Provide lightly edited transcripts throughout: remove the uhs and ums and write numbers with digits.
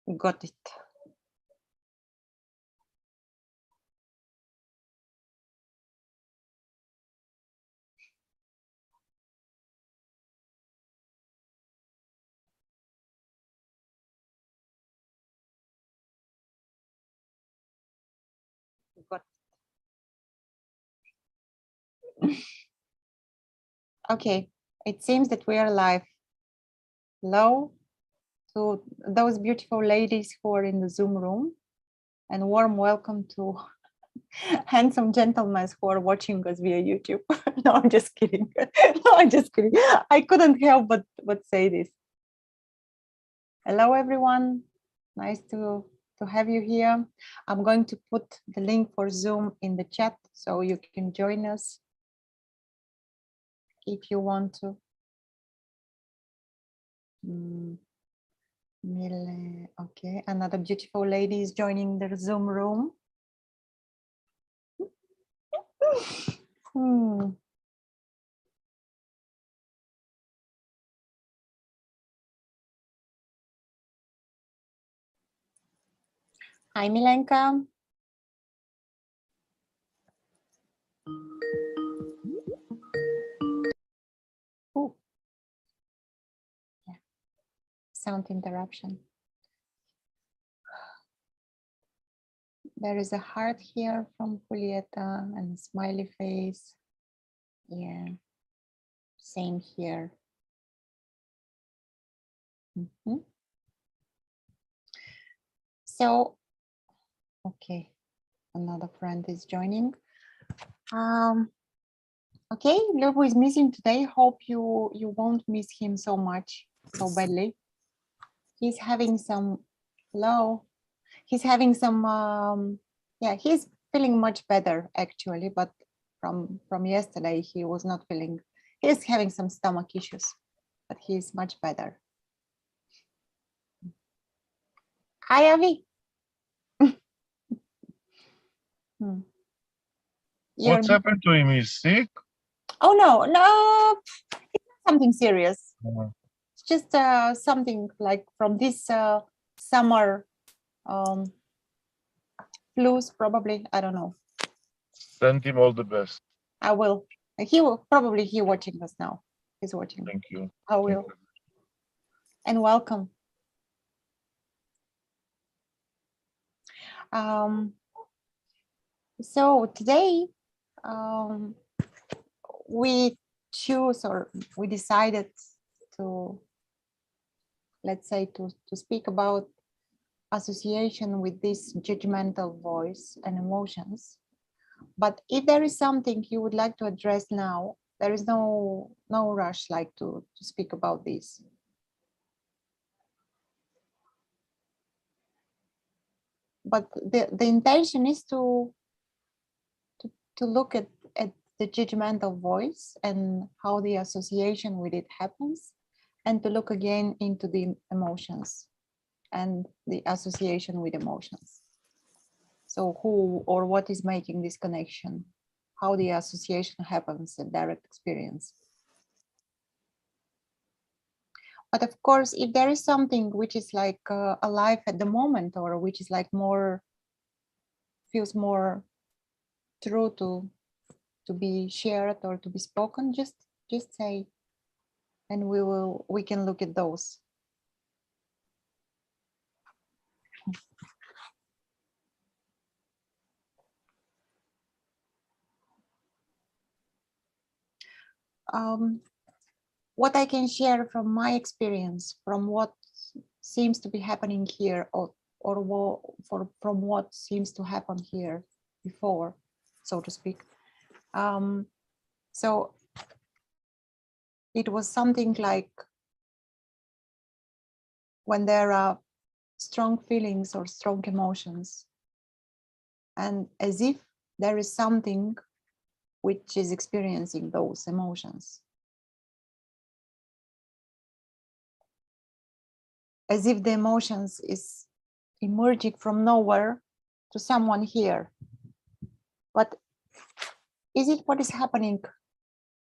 Got it. Got it. Okay, it seems that we are live. Hello to those beautiful ladies who are in the Zoom room, and warm welcome to handsome gentlemen who are watching us via YouTube. No, I'm just kidding. No, I'm just kidding. I couldn't help but say this. Hello, everyone. Nice to have you here. I'm going to put the link for Zoom in the chat so you can join us if you want to. Okay, another beautiful lady is joining the Zoom room. Hi, Milenka. Ooh. Yeah. Sound interruption. There is a heart here from Julieta and a smiley face. Yeah, same here. So, okay, another friend is joining. Okay, Lubo is missing today. Hope you won't miss him so much, so badly. He's having some he's having some yeah, he's feeling much better actually, but from yesterday he was not feeling, he's having some stomach issues, but he's much better. Hi, Avi. What's happened to him? He's sick? Oh no, it's not something serious. It's just something like from this summer flus, probably. I don't know. Send him all the best. I will. He will probably watching us now. He's watching. Thank you. I will. And welcome. So today we decided to, let's say, to speak about association with this judgmental voice and emotions. But if there is something you would like to address now, there is no rush like to speak about this. But the intention is to look at the judgmental voice and how the association with it happens, and to look again into the emotions and the association with emotions. So who or what is making this connection, how the association happens, a direct experience. But of course, if there is something which is like alive at the moment, or which is like more, feels more true to be shared or to be spoken, just say, and we can look at those. What I can share from my experience, from what seems to be happening here, from what seems to happen here before, so to speak. So it was something like when there are strong feelings or strong emotions, and as if there is something which is experiencing those emotions. As if the emotions is emerging from nowhere to someone here. But is it what is happening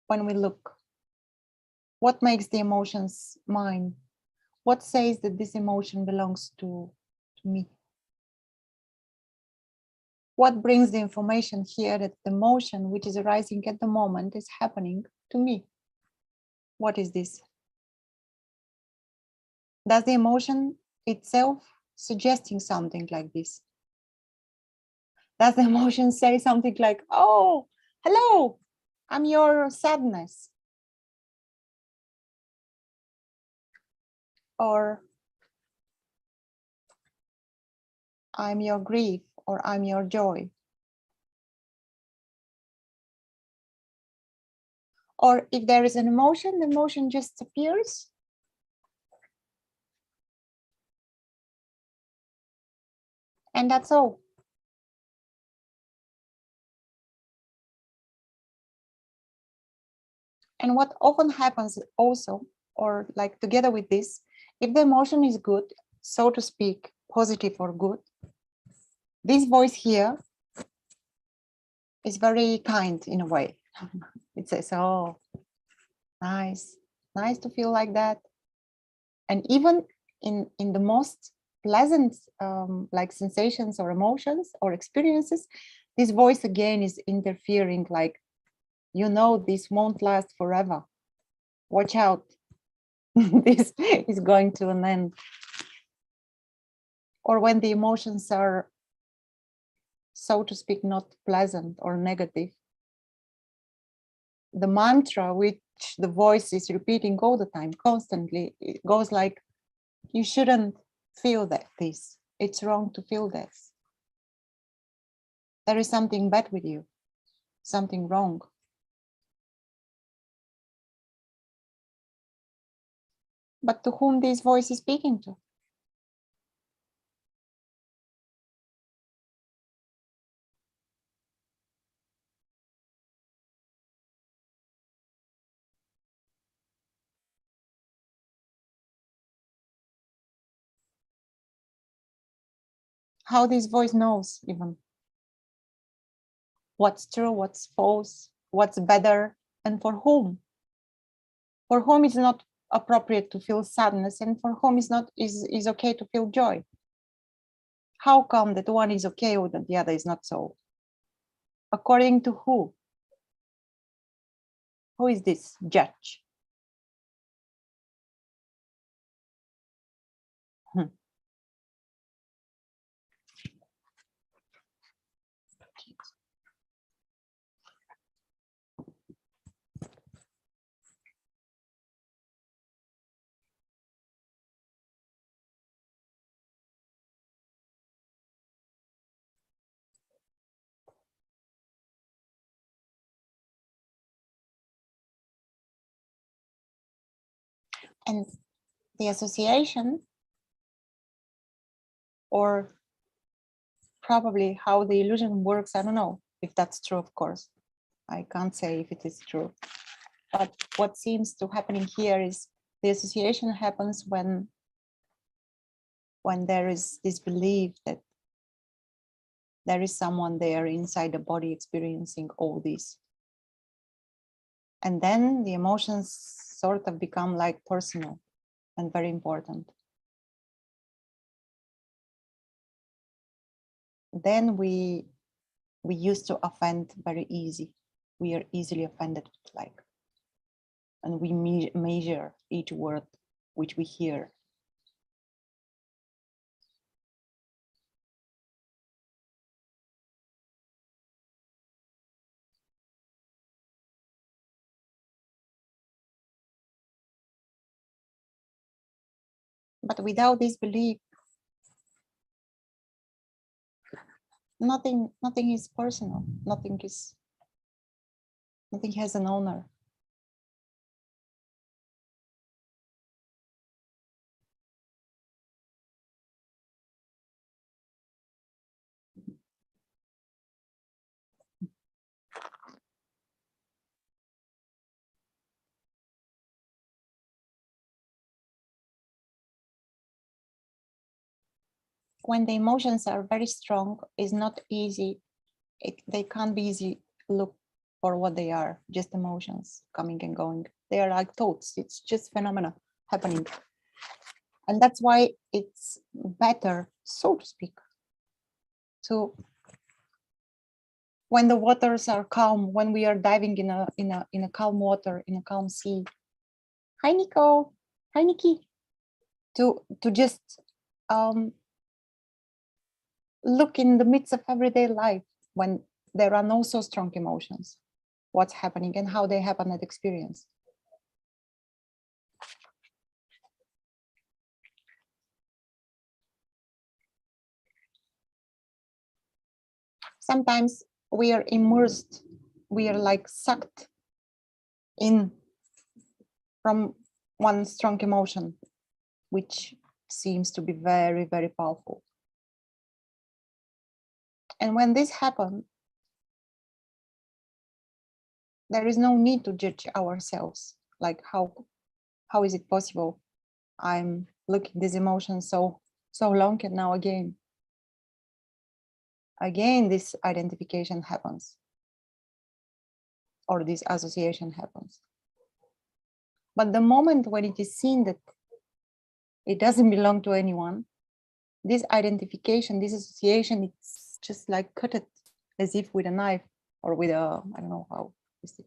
when we look? What makes the emotions mine? What says that this emotion belongs to to me? What brings the information here that the emotion which is arising at the moment is happening to me? What is this? Does the emotion itself suggesting something like this? Does the emotion say something like, oh, hello, I'm your sadness? Or I'm your grief, or I'm your joy? Or if there is an emotion, the emotion just appears. And that's all. And what often happens also, or like together with this, if the emotion is good, so to speak, positive or good, this voice here is very kind in a way. It says, oh, nice, nice to feel like that. And even in the most pleasant like sensations or emotions or experiences, this voice again is interfering, like, you know, this won't last forever. Watch out. This is going to an end. Or when the emotions are, so to speak, not pleasant or negative, the mantra which the voice is repeating all the time, constantly, it goes like, you shouldn't feel this. It's wrong to feel this. There is something bad with you, something wrong. But to whom this voice is speaking to? How this voice knows even what's true, what's false, what's better, and for whom? For whom it's not appropriate to feel sadness, and for whom is okay to feel joy. How come that one is okay or that the other is not so? According to who? Who is this judge? And the association, or probably how the illusion works, I don't know if that's true, of course. I can't say if it is true. But what seems to happening here is the association happens when there is this belief that there is someone there inside the body experiencing all this. And then the emotions sort of become like personal and very important. Then we used to offend very easy. We are easily offended, like, and we measure each word which we hear. But without this belief, nothing is personal. Nothing has an owner. When the emotions are very strong, it's not easy. They can't be easy look for what they are, just emotions coming and going. They are like thoughts. It's just phenomena happening. And that's why it's better so to speak, to when the waters are calm, when we are diving in a calm water, in a calm sea. Hi, Nico. Hi, Nikki. To just look in the midst of everyday life when there are no so strong emotions, what's happening and how they happen at experience. Sometimes we are immersed, we are like sucked in from one strong emotion, which seems to be very, very powerful. And when this happens, there is no need to judge ourselves. Like how is it possible? I'm looking this emotion so long, and now again this identification happens, or this association happens. But the moment when it is seen that it doesn't belong to anyone, this identification, this association, it's just like cut it as if with a knife or with a, I don't know how is it.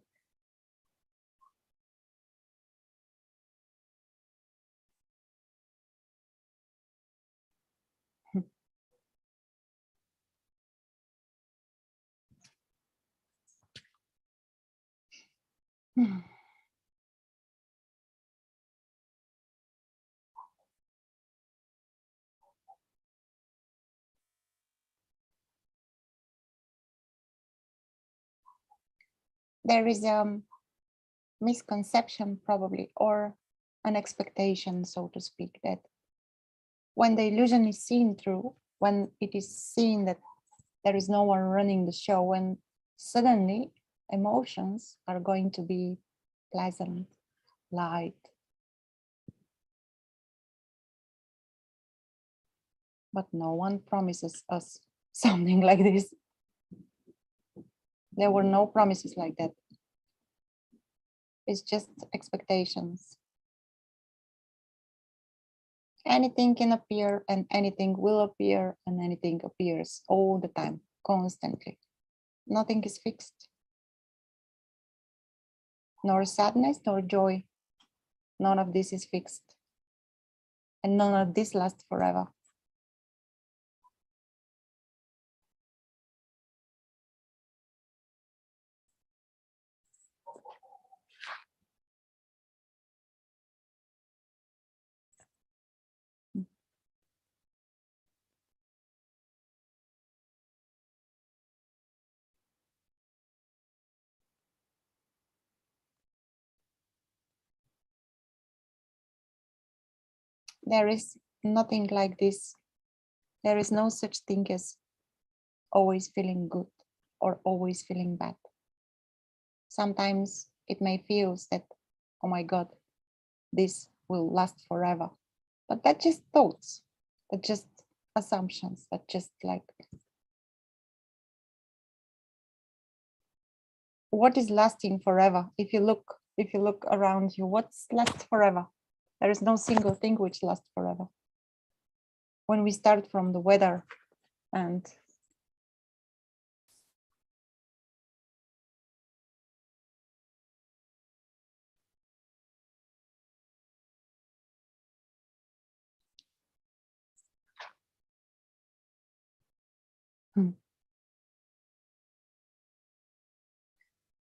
There is a misconception probably, or an expectation, so to speak, that when the illusion is seen through, when it is seen that there is no one running the show, when suddenly emotions are going to be pleasant, light. But no one promises us something like this. There were no promises like that. It's just expectations. Anything can appear and anything will appear and anything appears all the time, constantly. Nothing is fixed. Nor sadness, nor joy. None of this is fixed. And none of this lasts forever. There is nothing like this. There is no such thing as always feeling good or always feeling bad. Sometimes it may feel that, oh my God, this will last forever. But that's just thoughts, that's just assumptions, that's just like, what is lasting forever? If you look around you, what's lasts forever? There is no single thing which lasts forever. When we start from the weather and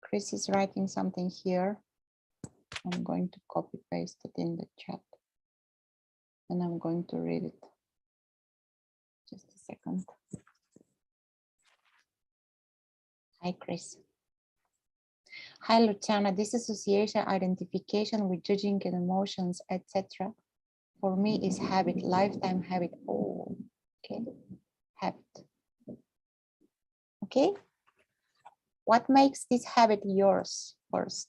Chris is writing something here. I'm going to copy paste it in the chat and I'm going to read it. Just a second. Hi, Chris. Hi, Luciana. This association, identification with judging and emotions, etc. For me is habit, lifetime habit. Oh, okay. Habit. Okay. What makes this habit yours first?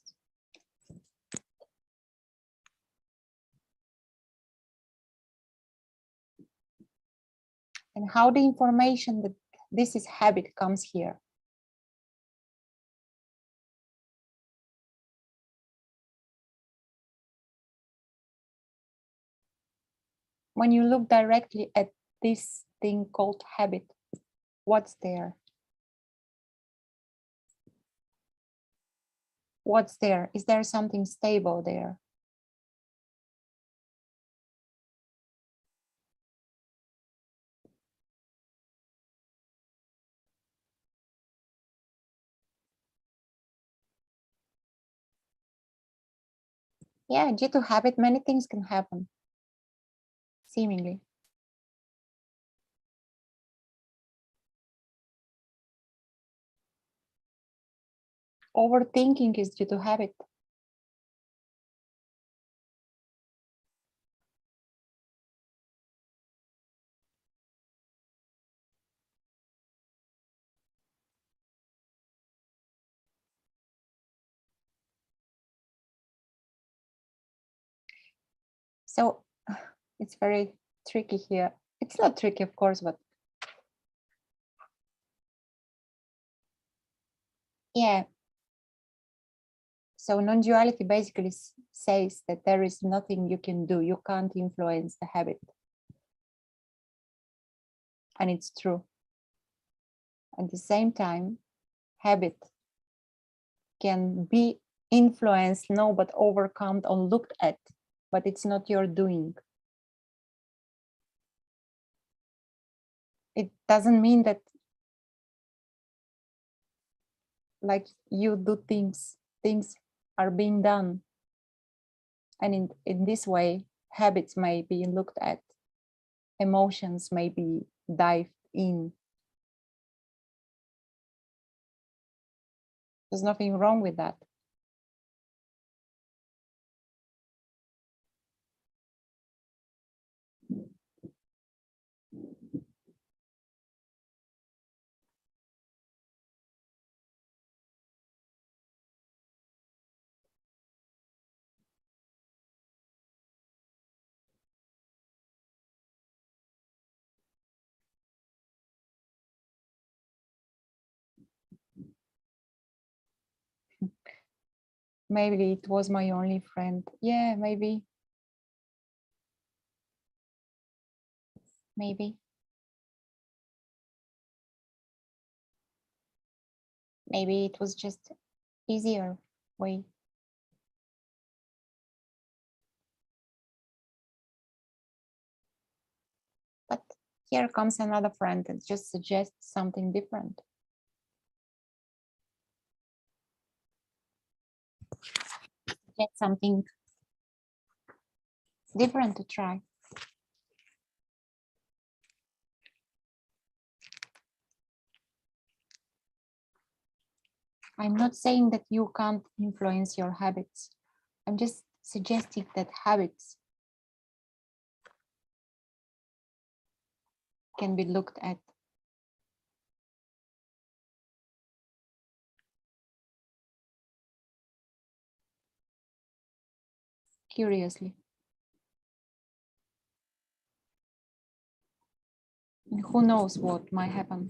And how the information that this is habit comes here? When you look directly at this thing called habit. What's there? What's there? Is there something stable there? Yeah, due to habit, many things can happen, seemingly. Overthinking is due to habit. So it's very tricky here. It's not tricky, of course, but yeah. So non-duality basically says that there is nothing you can do. You can't influence the habit. And it's true. At the same time, habit can be influenced, no, but overcome or looked at, but it's not your doing. It doesn't mean that like you do things are being done. And in this way, habits may be looked at, emotions may be dived in. There's nothing wrong with that. Maybe it was my only friend. Yeah, maybe. Maybe. Maybe it was just easier way. But here comes another friend and just suggests something different. Get something different to try. I'm not saying that you can't influence your habits. I'm just suggesting that habits can be looked at. Curiously. And who knows what might happen.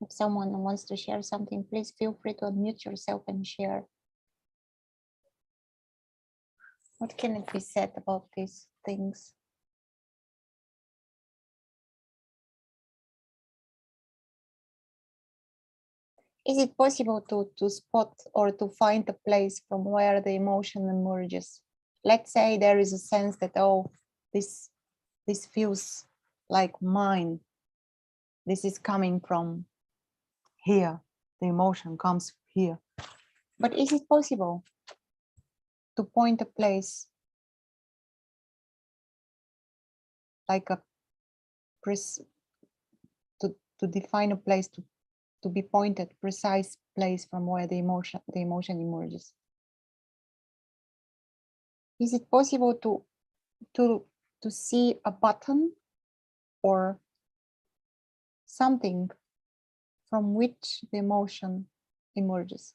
If someone wants to share something, please feel free to unmute yourself and share. What can it be said about these things? Is it possible to spot or to find a place from where the emotion emerges? Let's say there is a sense that, oh, this feels like mine. This is coming from here. The emotion comes here. But is it possible to point a place like a to define a place to be pointed, precise place from where the emotion emerges? Is it possible to see a button or something from which the emotion emerges?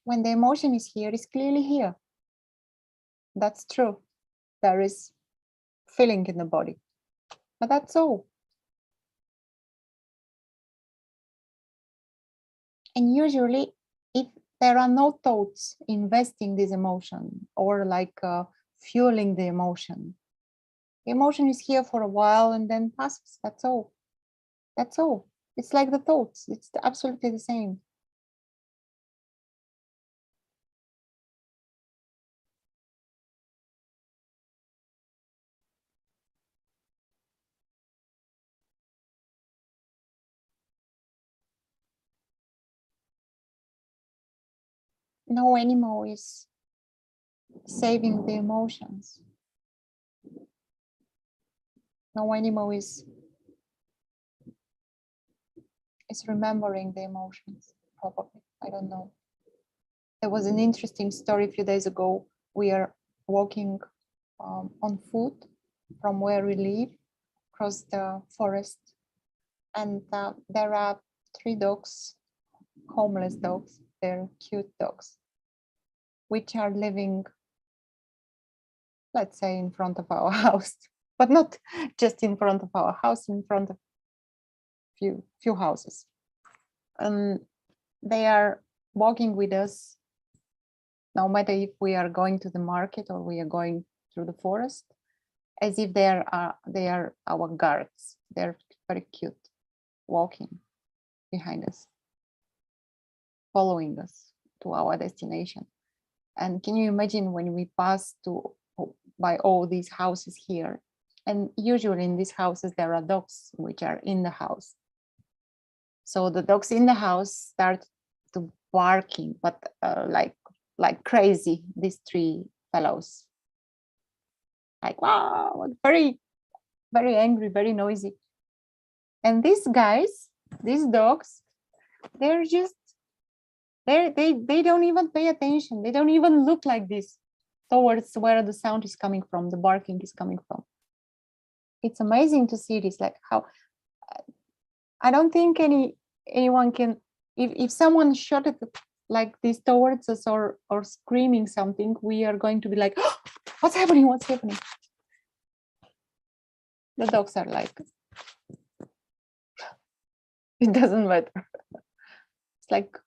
when the emotion is here, it's clearly here. That's true. There is feeling in the body, but that's all. And usually, if there are no thoughts investing this emotion or like fueling the emotion is here for a while and then passes. That's all. That's all. It's like the thoughts. It's absolutely the same. No animal is saving the emotions. No animal is remembering the emotions, probably. I don't know. There was an interesting story a few days ago. We are walking on foot from where we live across the forest. And there are 3 dogs, homeless dogs. They're cute dogs, which are living, let's say, in front of our house, but not just in front of our house, in front of few houses. They are walking with us, no matter if we are going to the market or we are going through the forest, as if they are our guards. They're very cute, walking behind us, following us to our destination. And can you imagine when we pass by all these houses here? And usually in these houses, there are dogs which are in the house. So the dogs in the house start to barking, but like crazy, these 3 fellows. Like, wow, very, very angry, very noisy. And these guys, these dogs, they're just, they don't even pay attention. They don't even look like this towards where the sound is coming from, the barking is coming from. It's amazing to see this, like how, I don't think anyone can, if someone shot it like this towards us or screaming something, we are going to be like, oh, what's happening? What's happening? The dogs are like, it doesn't matter. It's like,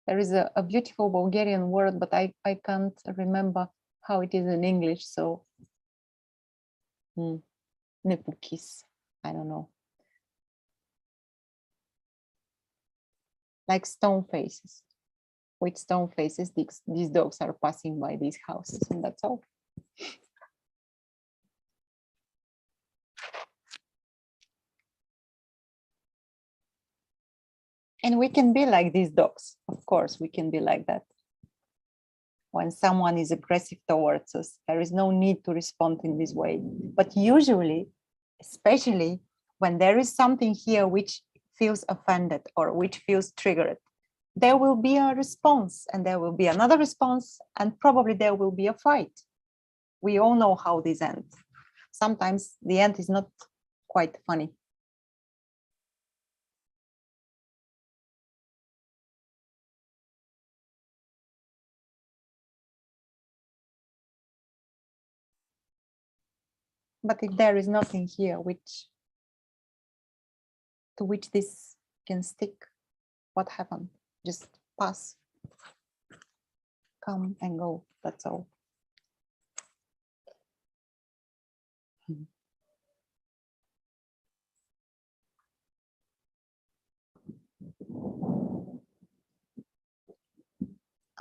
there is a beautiful Bulgarian word, but I can't remember how it is in English. So, nepukis, I don't know. Like stone faces. With stone faces, these dogs are passing by these houses, and that's all. And we can be like these dogs. Of course, we can be like that. When someone is aggressive towards us, there is no need to respond in this way. But usually, especially when there is something here which feels offended or which feels triggered, there will be a response and there will be another response and probably there will be a fight. We all know how this ends. Sometimes the end is not quite funny. But if there is nothing here to which this can stick, what happened? Just pass, come and go, that's all.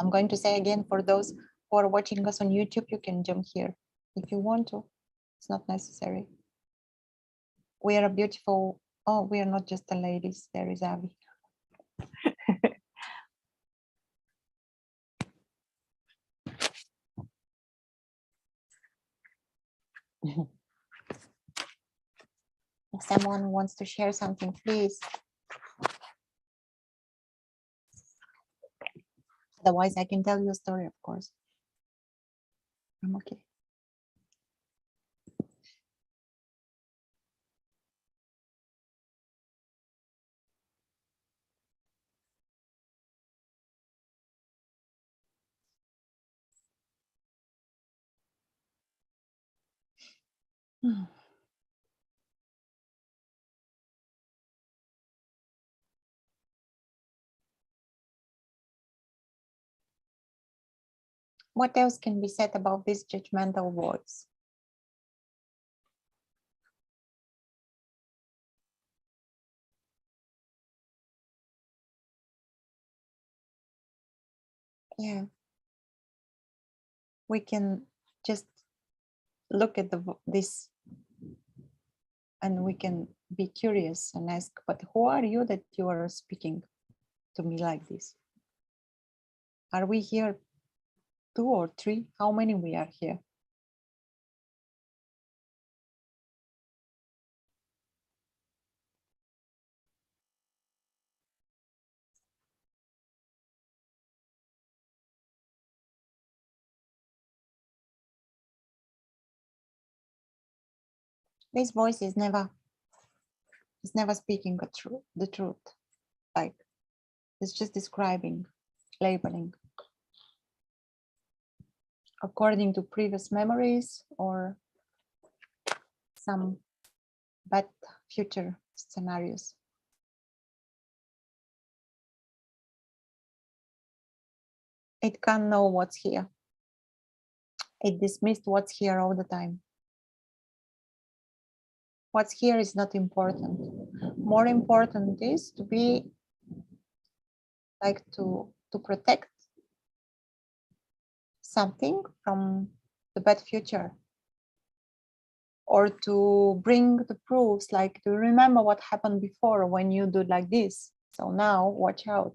I'm going to say again, for those who are watching us on YouTube, you can jump here if you want to. It's not necessary. We are a beautiful, oh, we are not just the ladies, there is Abby. If someone wants to share something, please. Otherwise, I can tell you a story, of course. I'm okay. What else can be said about this judgmental voice? Yeah, we can just look at this and we can be curious and ask, but who are you that you are speaking to me like this? Are we here 2 or 3? How many we are here? This voice is never speaking the truth. Like, it's just describing, labeling according to previous memories or some bad future scenarios. It can't know what's here. It dismissed what's here all the time. What's here is not important. More important is to be like to protect something from the bad future, or to bring the proofs, like to remember what happened before when you do like this. So now watch out.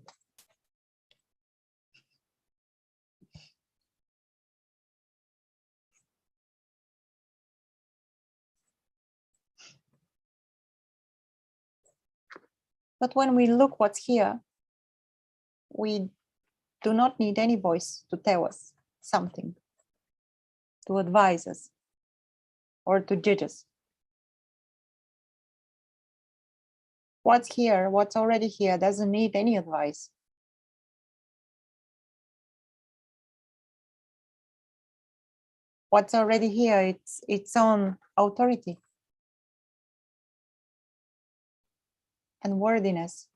But when we look what's here, we do not need any voice to tell us something, to advise us, or to judge us. What's here, what's already here, doesn't need any advice. What's already here, it's its own authority and worthiness.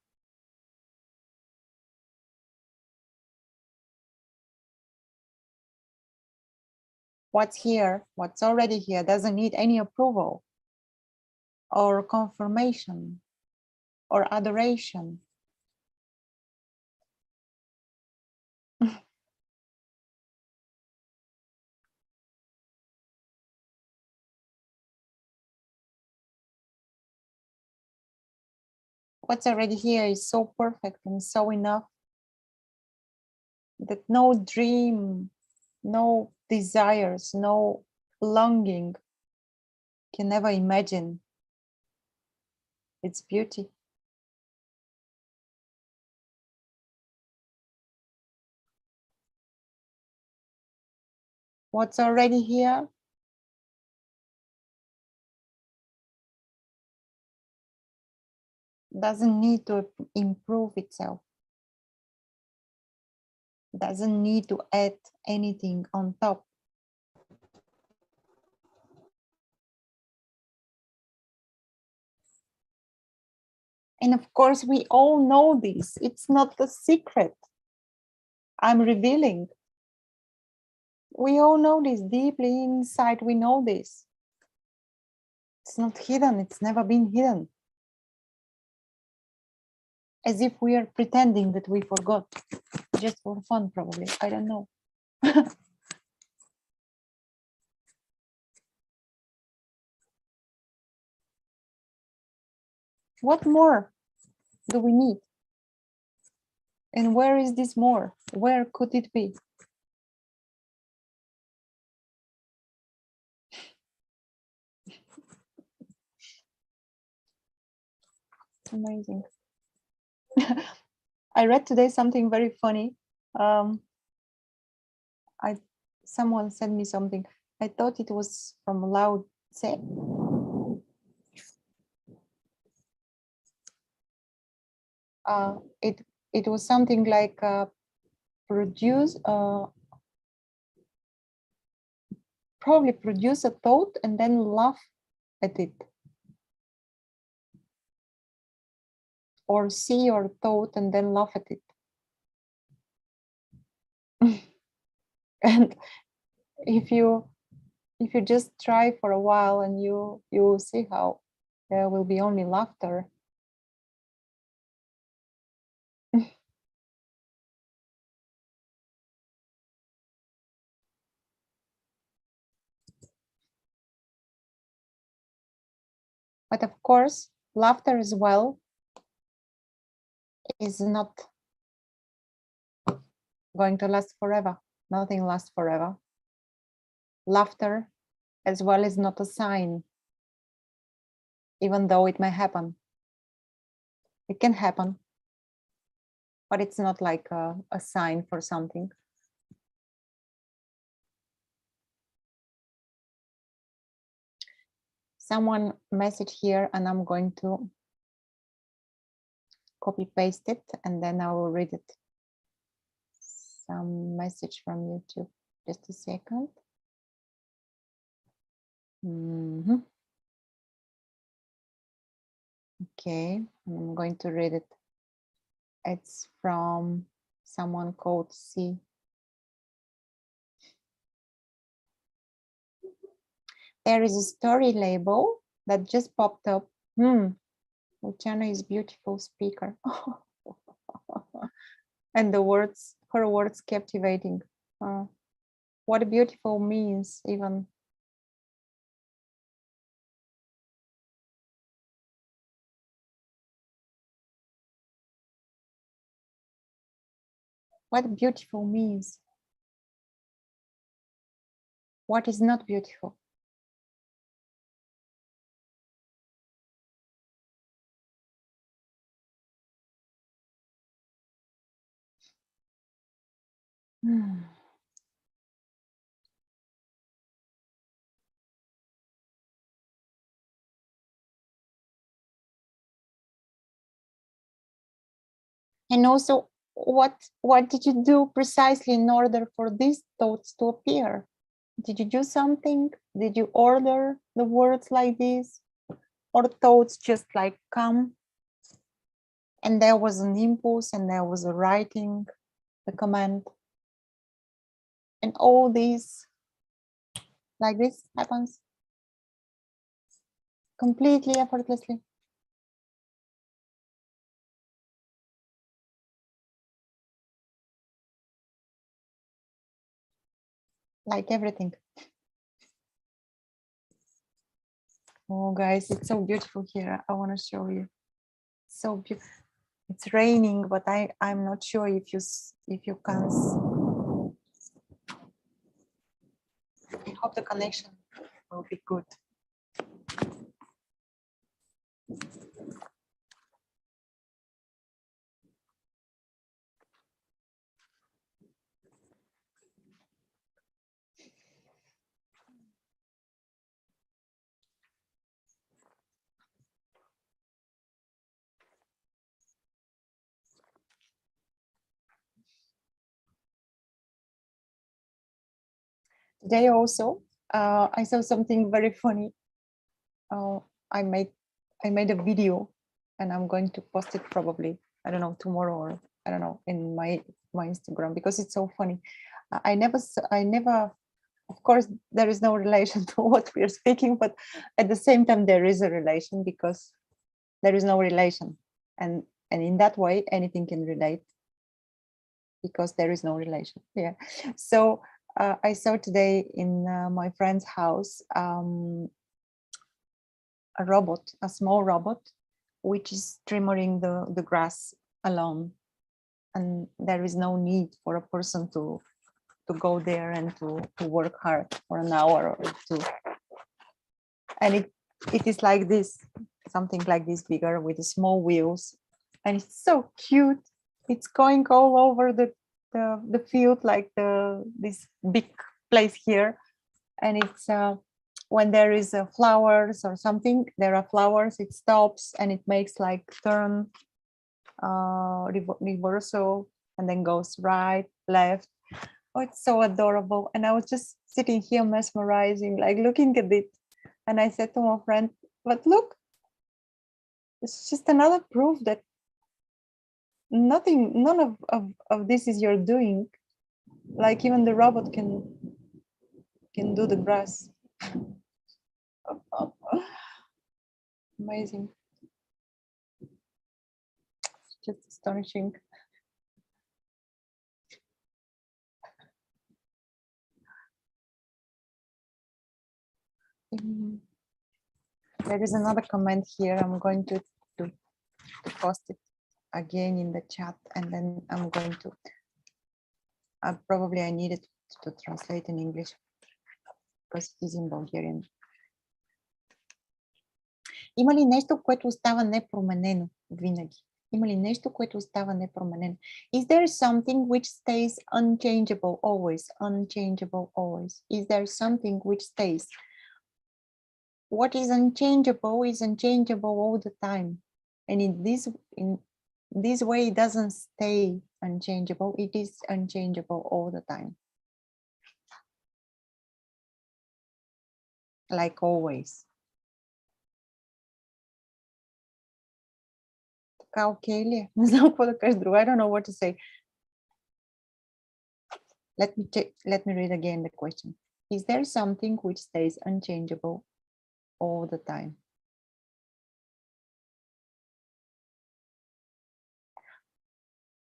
What's here, what's already here, doesn't need any approval or confirmation or adoration. What's already here is so perfect and so enough that no dream, no desires, no longing can ever imagine its beauty. What's already here doesn't need to improve itself, doesn't need to add anything on top. And of course, we all know this. It's not a secret. I'm revealing. We all know this deeply inside. We know this. It's not hidden. It's never been hidden. As if we are pretending that we forgot, just for fun, probably. I don't know. What more do we need? And where is this more? Where could it be? Amazing. I read today something very funny. Someone sent me something. I thought it was from Lao Tse. It was something like probably produce a thought and then laugh at it. Or see your thought and then laugh at it. And if you just try for a while and you will see how there will be only laughter. But of course, laughter as well is not going to last forever. Nothing lasts forever. Laughter as well is not a sign, even though it may happen. It can happen, but it's not like a sign for something. Someone message here and I'm going to copy paste it and then I will read it. Some message from YouTube. Just a second. Okay, I'm going to read it. It's from someone called C. There is a story label that just popped up. Luchana is beautiful speaker. And the words, her words captivating. What beautiful means even. What beautiful means. What is not beautiful. And also, what did you do precisely in order for these thoughts to appear? Did you do something? Did you order the words like this? Or thoughts just like come? And there was an impulse and there was a writing, the command. And all these, like this, happens completely effortlessly. Like everything. Oh, guys, it's so beautiful here. I want to show you. So beautiful. It's raining, but I'm not sure if you can. I hope the connection will be good. Today also, I saw something very funny. I made a video, and I'm going to post it probably, I don't know, tomorrow, or I don't know, in my Instagram, because it's so funny. I never, of course, there is no relation to what we are speaking, but at the same time, there is a relation, because there is no relation, and in that way, anything can relate, because there is no relation. Yeah. So I saw today in my friend's house a robot, a small robot, which is trimming the grass alone, and there is no need for a person to go there and to work hard for an hour or two. And it is like this, something like this, bigger, with the small wheels, and it's so cute. It's going all over the field, like this big place here, and it's when there is flowers or something, there are flowers, it stops and it makes like turn reversal, and then goes right, left. Oh, it's so adorable. And I was just sitting here mesmerizing, like looking at it. And I said to my friend, but look, it's just another proof that none of this is your doing. Like even the robot can do the grass. Amazing. Just astonishing. There is another comment here. I'm going to post it again in the chat, and then I'm going to probably I needed to translate in English because it is in Bulgarian. Има ли нещо, което остава непроменено винаги? Има ли нещо, което остава непроменено? Is there something which stays unchangeable always? Unchangeable always. Is there something which stays? What is unchangeable all the time. And in this way, it doesn't stay unchangeable. It is unchangeable all the time. Like always. Така, окей ли е? Не знам какво да кажа друго. I don't know what to say. Let me read again the question. Is there something which stays unchangeable all the time?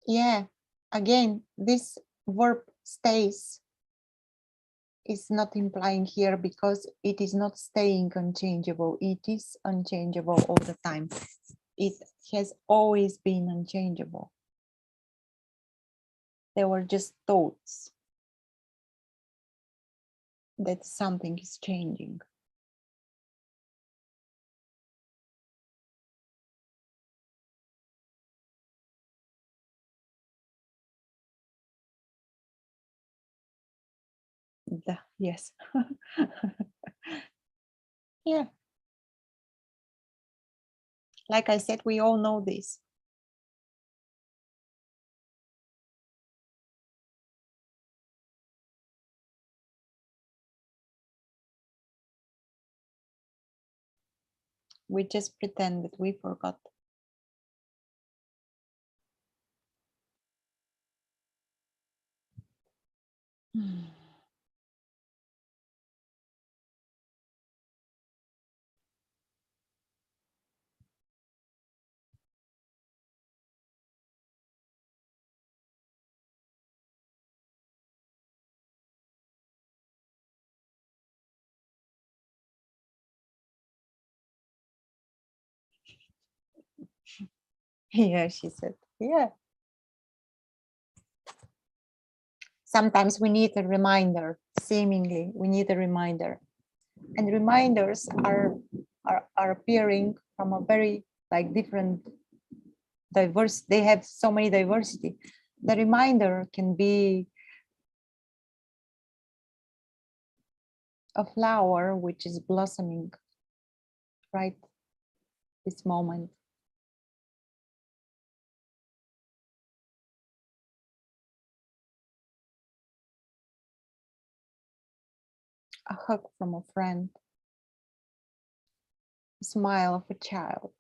Yeah, again, this verb stays is not implying here because it is not staying unchangeable. It is unchangeable all the time. It has always been unchangeable. They were just thoughts that something is changing. Yes. Yeah. Like I said, we all know this. We just pretend that we forgot. Yeah, she said, yeah. Sometimes we need a reminder, seemingly, we need a reminder. And reminders are appearing from a very different diverse, they have so many diversity. The reminder can be a flower which is blossoming right this moment. A hug from a friend, a smile of a child.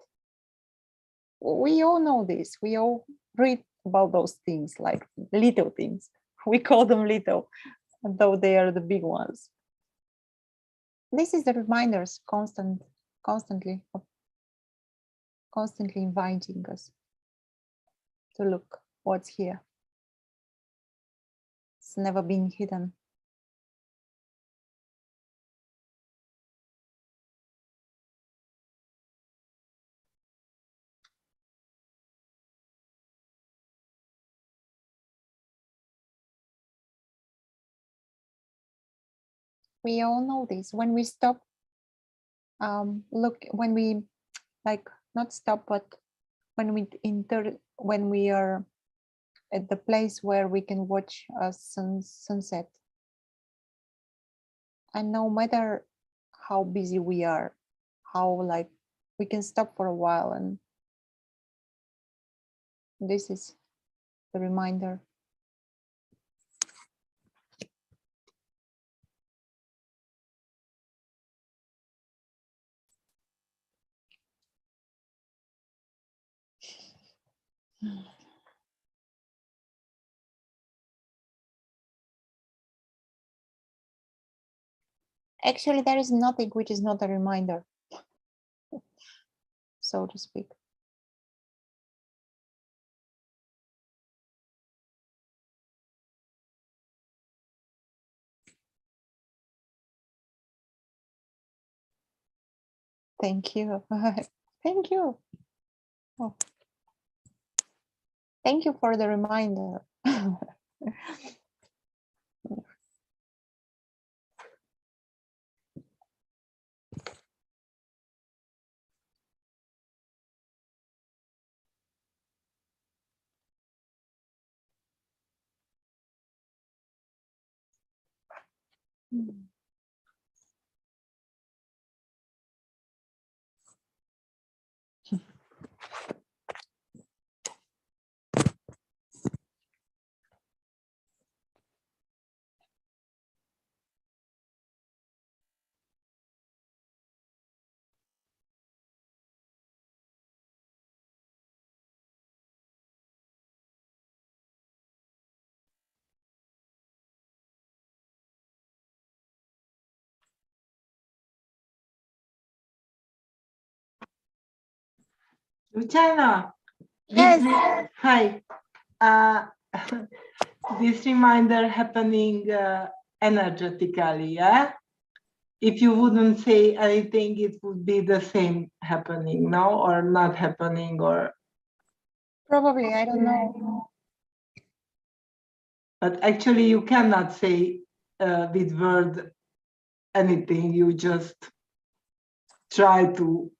We all know this. We all read about those things, like little things. We call them little, though they are the big ones. This is the reminders constantly inviting us to look what's here. It's never been hidden. We all know this. When we stop, look, when we not stop, but when we are at the place where we can watch a sunset, and no matter how busy we are, how we can stop for a while, and this is the reminder. Actually, there is nothing which is not a reminder, so to speak. Thank you. Thank you. Oh. Thank you for the reminder. Luchana, Yes. Hi. This reminder happening energetically, yeah? If you wouldn't say anything, it would be the same happening, no? Or not happening, or... Probably, I don't know. But actually you cannot say with word anything, you just try to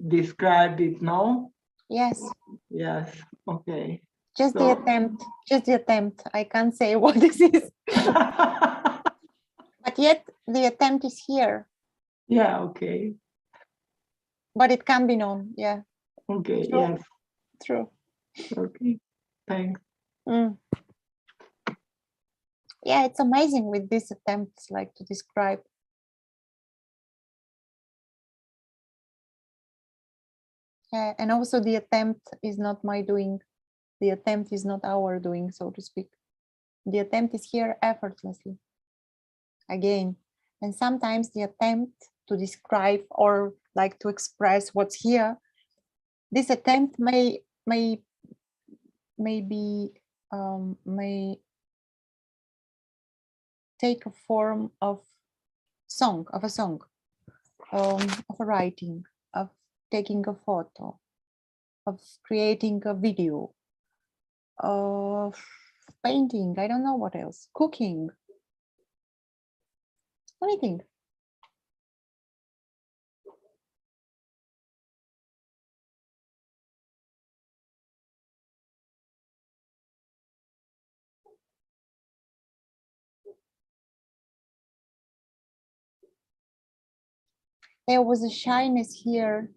describe it, no? Yes. Yes, okay. Just So... the attempt. Just the attempt. I can't say what this is. But yet the attempt is here. Yeah, okay. But it can be known. Yeah. Okay, True. yes. True. Okay, thanks. Mm. Yeah, it's amazing with these attempts, like to describe. Yeah, and also the attempt is not my doing. The attempt is not our doing, so to speak. The attempt is here effortlessly. Again, and sometimes the attempt to describe or like to express what's here, this attempt may take a form of a song, of a writing, of taking a photo, of creating a video, of painting, I don't know what else, cooking, anything. There was a shyness here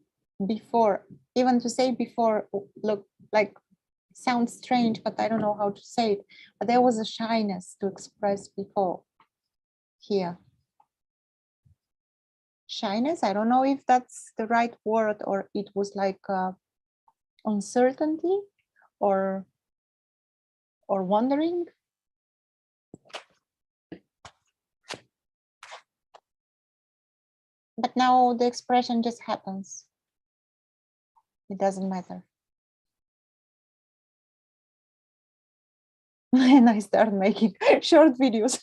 before, even to say before, look, like, sounds strange, but I don't know how to say it. But there was a shyness to express before here. Shyness, I don't know if that's the right word, or it was like uncertainty or wondering. But now the expression just happens. It doesn't matter. And I start making short videos.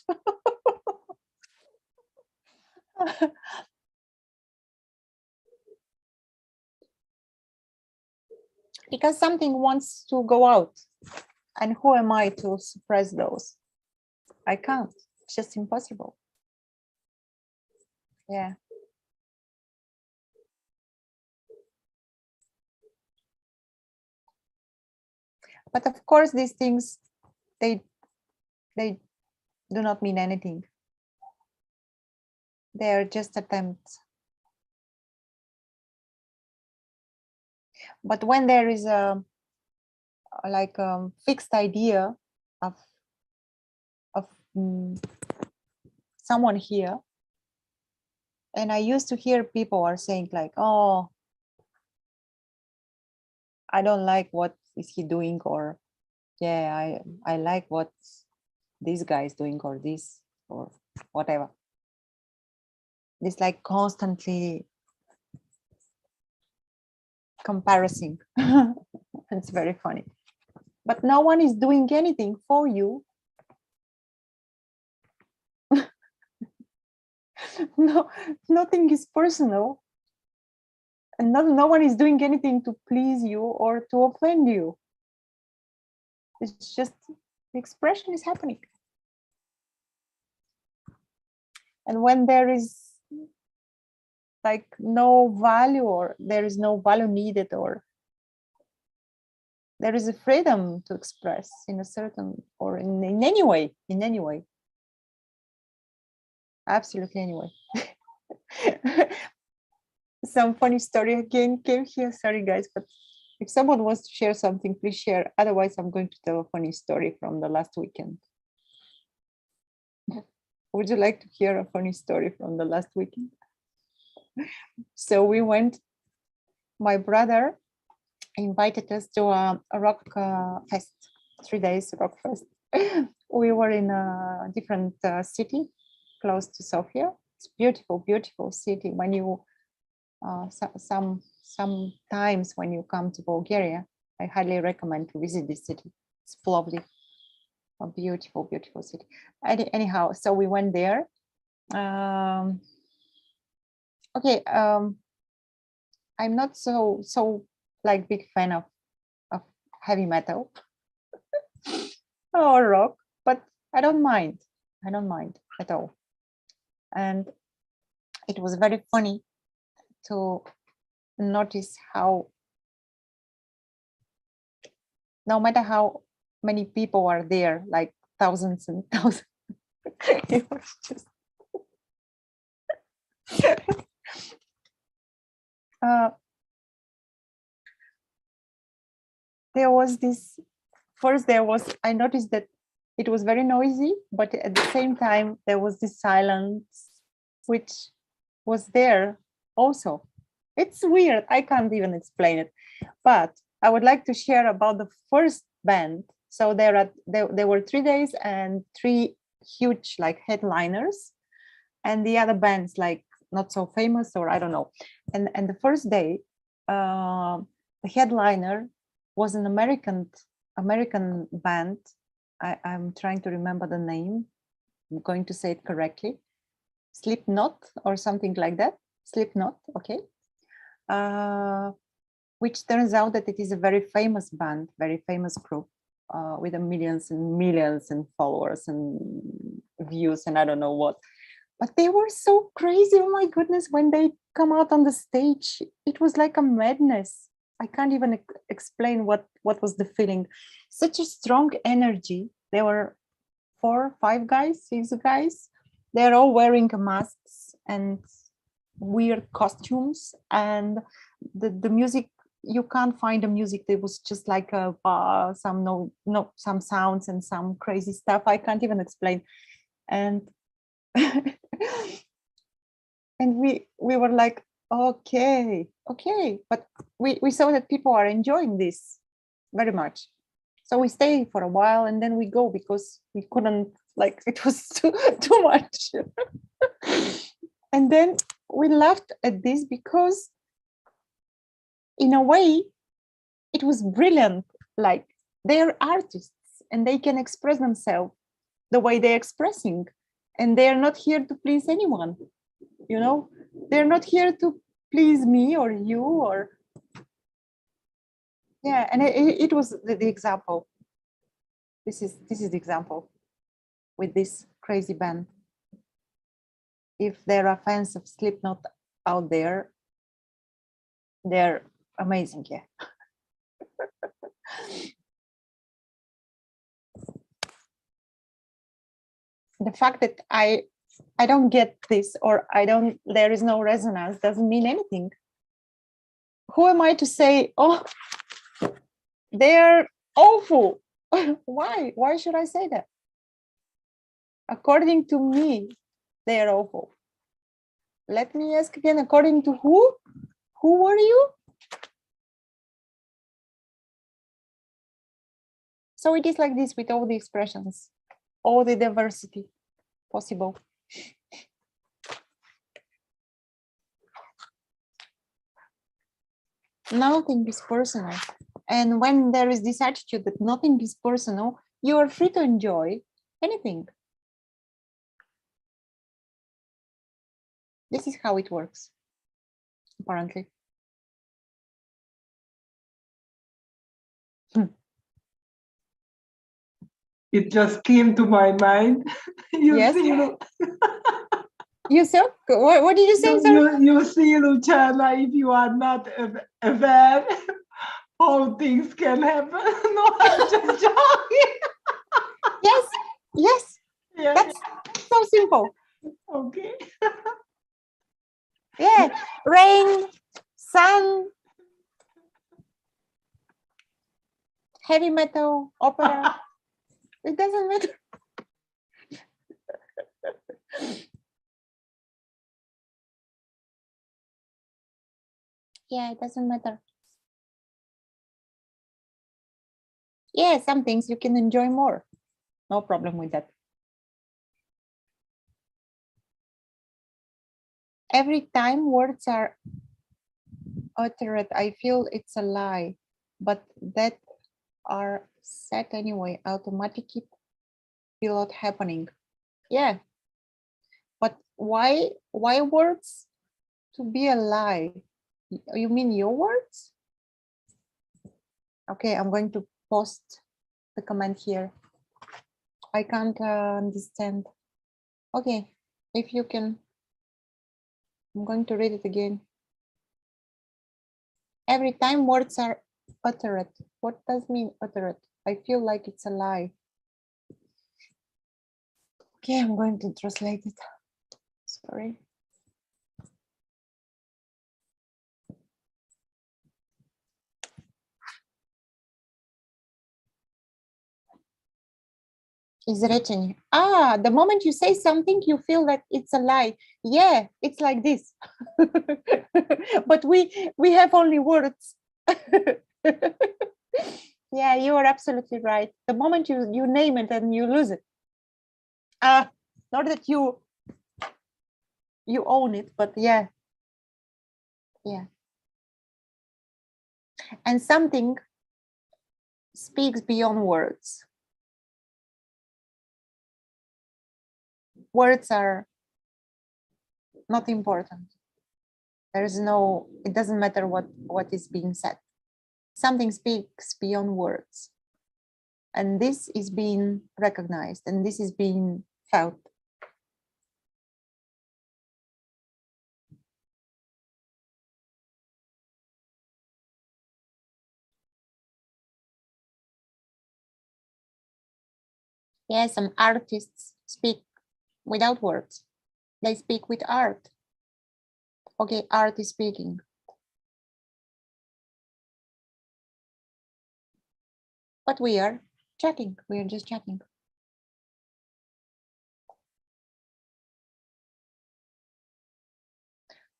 Because something wants to go out. And who am I to suppress those? I can't. It's just impossible. Yeah. But of course, these things, they do not mean anything. They are just attempts. But when there is a fixed idea of someone here, and I used to hear people are saying like, oh, I don't like what is he doing, or yeah, I like what this guy is doing, or this, or whatever. It's like constantly comparison. It's very funny. But no one is doing anything for you. No, nothing is personal. And no one is doing anything to please you or to offend you. It's just the expression is happening. And when there is like no value, or there is no value needed, or there is a freedom to express in a certain, or in any way, absolutely anyway. Some funny story again came here, sorry guys, but if someone wants to share something, please share. Otherwise, I'm going to tell a funny story from the last weekend. Would you like to hear a funny story from the last weekend? So we went, my brother invited us to a rock fest, 3 days rock fest. We were in a different city close to Sofia. It's beautiful, beautiful city. When you sometimes when you come to Bulgaria, I highly recommend to visit this city. It's lovely, a beautiful, beautiful city. Anyhow, so we went there. Okay, I'm not so like big fan of heavy metal or rock, but I don't mind. I don't mind at all. And it was very funny to notice how no matter how many people are there, like thousands and thousands, it was just there was this, first there was, I noticed that it was very noisy, but at the same time there was this silence which was there also. It's weird, I can't even explain it, but I would like to share about the first band. So there were 3 days and 3 huge like headliners, and the other bands like not so famous, or I don't know. And the first day, the headliner was an American band. I'm trying to remember the name. I'm going to say it correctly. Slipknot or something like that. Slipknot, okay. Which turns out that it is a very famous band, very famous group, with millions and millions and followers and views and I don't know what. But they were so crazy, oh my goodness, when they come out on the stage, it was like a madness. I can't even explain what was the feeling. Such a strong energy. There were 4, 5 guys, 6 guys. They're all wearing masks and weird costumes, and the music, you can't find the music. There was just like some some sounds and some crazy stuff I can't even explain. And and we were like, okay, but we saw that people are enjoying this very much, so we stay for a while and then we go, because we couldn't, like, it was too much. And then we laughed at this because in a way it was brilliant. Like, they're artists and they can express themselves the way they're expressing, and they're not here to please anyone, you know. They're not here to please me or you, or yeah. And it was the example. This is the example with this crazy band. If there are fans of Slipknot out there, they're amazing, yeah. The fact that I don't get this, or there is no resonance, doesn't mean anything. Who am I to say, oh, they're awful? Why should I say that? According to me, they're awful. Let me ask again, according to who? Who were you? So it is like this with all the expressions, all the diversity possible. Nothing is personal. And when there is this attitude that nothing is personal, you are free to enjoy anything. This is how it works, apparently. It just came to my mind. Yes. You saw? What did you say, sir? You see, Luchana, if you are not aware how things can happen. No, I'm just joking. Yes, yes. Yeah, That's so simple. okay. Yeah, rain, sun, heavy metal, opera. It doesn't matter. Yeah, it doesn't matter. Yeah, some things you can enjoy more. No problem with that. Every time words are uttered, I feel it's a lie, but that are said anyway, automatically feel not happening. Yeah, but why words to be a lie? You mean your words? Okay, I'm going to post the comment here. I can't understand. Okay, if you can, I'm going to read it again. Every time words are uttered. What does mean uttered? I feel like it's a lie. Okay, I'm going to translate it. Sorry. Изречение. Ah, the moment you say something, you feel that it's a lie. Yeah, it's like this. But we have only words. Yeah, you are absolutely right. The moment you name it and you lose it. Not that you own it, but yeah. Yeah. And something speaks beyond words. Words are not important. There's no, it doesn't matter what is being said. Something speaks beyond words. And this is being recognized and this is being felt. Yes, some artists speak without words. They speak with art. Okay, art is speaking. But we are chatting. We are just chatting.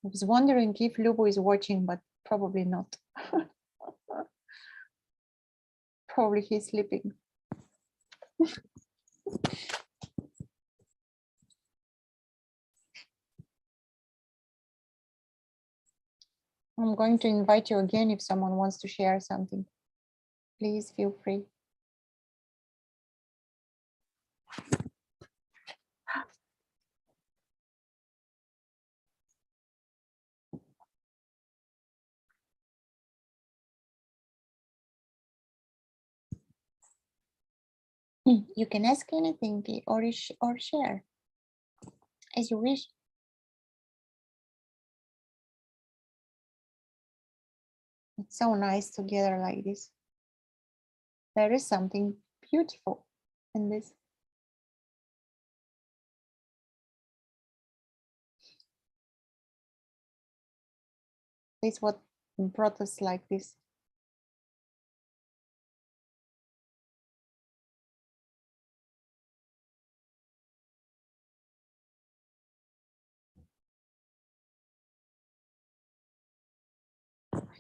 I was wondering if Lubo is watching, but probably not. Probably he's sleeping. I'm going to invite you again if someone wants to share something. Please feel free. You can ask anything or share as you wish. It's so nice together like this. There is something beautiful in this. This is what brought us like this.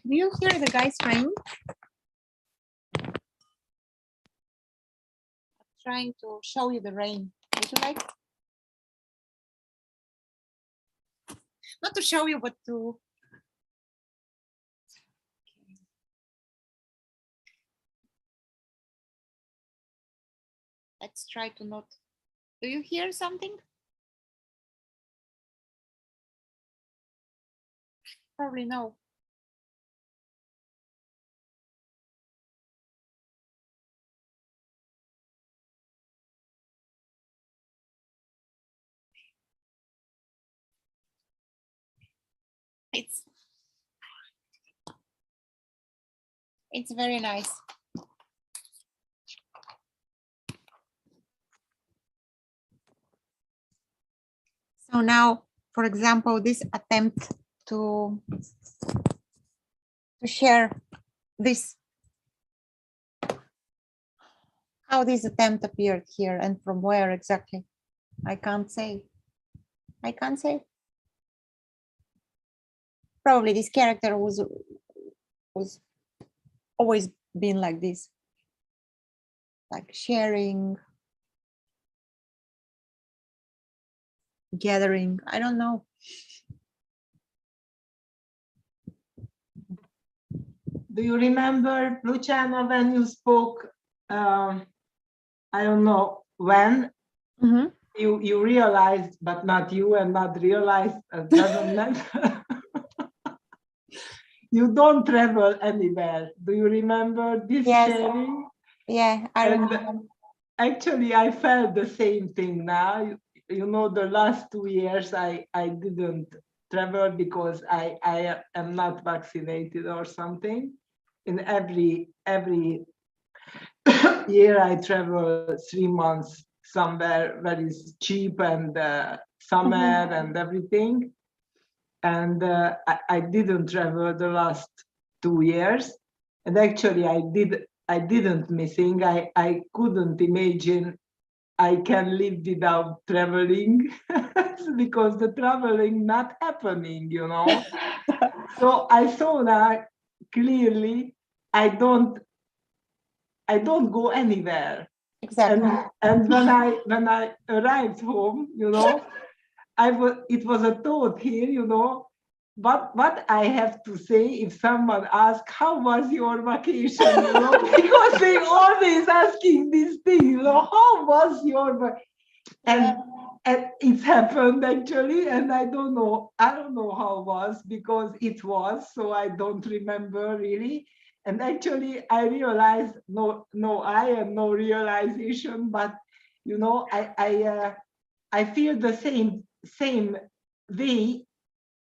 Do you hear the guys crying? trying to show you the rain. Would you like? Not to show you, but to. Let's try to not. Do you hear something? Probably no. It's very nice. So now, for example, this attempt to share this, how this attempt appeared here and from where exactly, I can't say. I can't say. Probably this character was always been like this, like sharing, gathering. I don't know. Do you remember, Luciana, when you spoke, I don't know when, you realized, but not you and not realized, doesn't matter. You don't travel anywhere. Do you remember this sharing? Yeah, I remember. Actually, I felt the same thing now. You know, the last 2 years, I didn't travel because I am not vaccinated or something. In every year, I travel 3 months somewhere where it's cheap and summer and everything. And I didn't travel the last 2 years. And actually, I didn't missing. I couldn't imagine I can live without traveling because the traveling not happening, you know. So I saw that clearly. I don't go anywhere. Exactly. And when I arrived home, you know, it was a thought here, you know, what I have to say if someone asks, how was your vacation, you know, because they always asking this thing, you know, how was your vacation? And it's happened actually, and I don't know how it was because it was, so I don't remember really. And actually I realized, no, I have no realization, but you know, I feel the same way,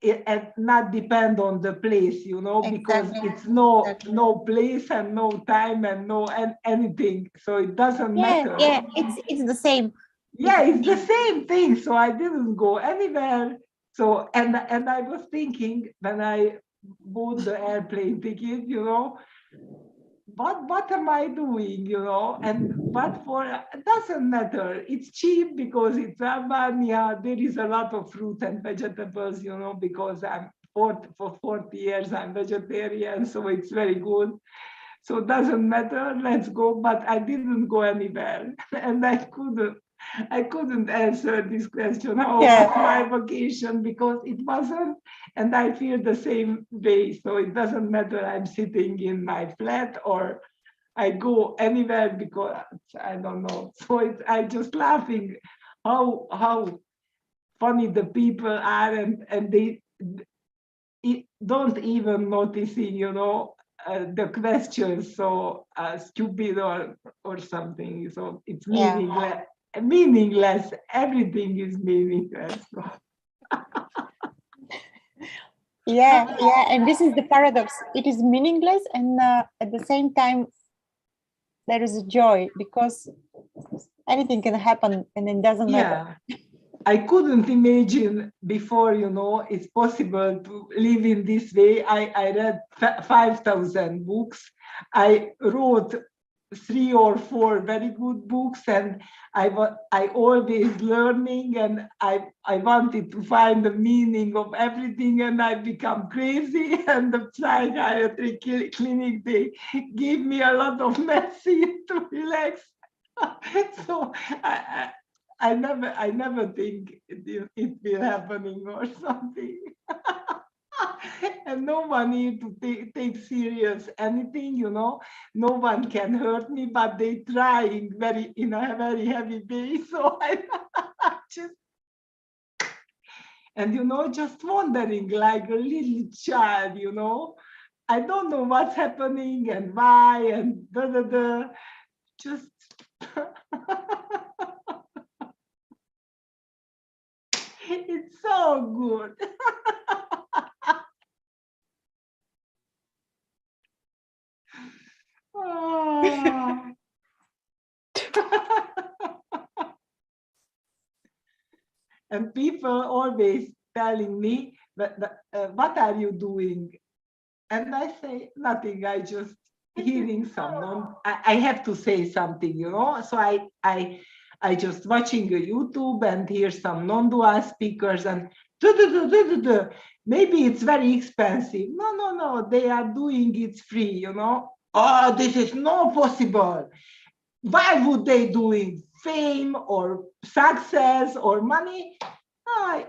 and not depend on the place, you know, because it's no place and no time and no anything, so it doesn't matter. Yeah, it's the same. Yeah, it's the same thing. So I didn't go anywhere. So and I was thinking when I bought the airplane ticket, you know, what am I doing, you know, and what for, it doesn't matter. It's cheap because it's Albania. There is a lot of fruit and vegetables, you know, because for 40 years I'm vegetarian, so it's very good. So it doesn't matter, let's go. But I didn't go anywhere. And I couldn't answer this question, how was my vacation, because it wasn't, and I feel the same way. So it doesn't matter I'm sitting in my flat or I go anywhere, because I don't know. So I just laughing how funny the people are, and they don't even noticing, you know, the questions so stupid or something. So it's meaningless. Meaningless. Everything is meaningless. Yeah, and this is the paradox. It is meaningless, and at the same time, there is a joy because anything can happen, and it doesn't matter. I couldn't imagine before, you know, it's possible to live in this way. I read 5,000 books. I wrote 3 or 4 very good books, and I always learning, and I wanted to find the meaning of everything, and I become crazy. And the psychiatry clinic, they gave me a lot of medicine to relax. So I never think it will happening or something. And no one need to take serious anything, no one can hurt me, but they trying in a very heavy way. So I just, and just wondering like a little child, I don't know what's happening and why and just it's so good. Ah. And people always telling me what are you doing? And I say nothing. I just hearing some I have to say something, So I just watching a YouTube and hear some non-dual speakers and maybe it's very expensive. No, they are doing it free, Oh, this is not possible. Why would they doing fame or success or money?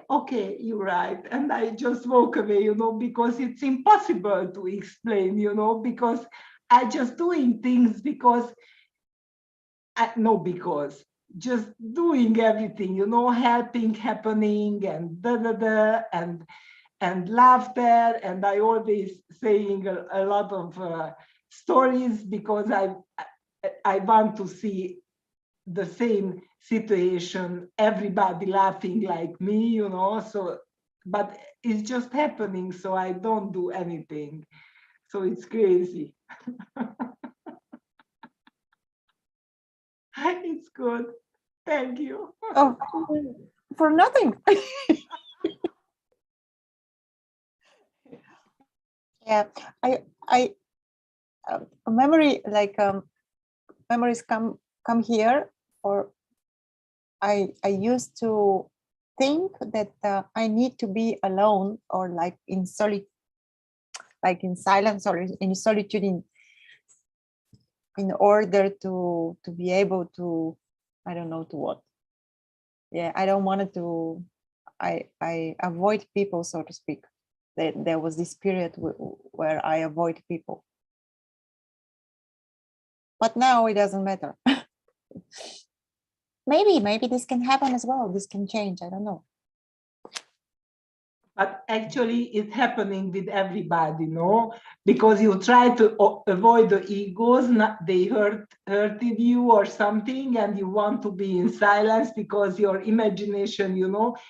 Okay, you're right. And I just walk away, because it's impossible to explain, because I just doing things because because just doing everything, helping, happening, and and laughter. And I always saying a lot of stories because I want to see the same situation, everybody laughing like me, so, but it's just happening, so I don't do anything. So it's crazy. It's good. Thank you. Oh, for nothing. Yeah, I memory like memories come here, or I used to think that I need to be alone or like in like in silence or in solitude in order to be able to, I don't know to what. Yeah, I don't want to. I avoid people, so to speak. There was this period where I avoid people. But now it doesn't matter. Maybe this can happen as well. This can change. I don't know. But actually it's happening with everybody, no? Because you try to avoid the egos, they hurted you or something, and you want to be in silence because your imagination,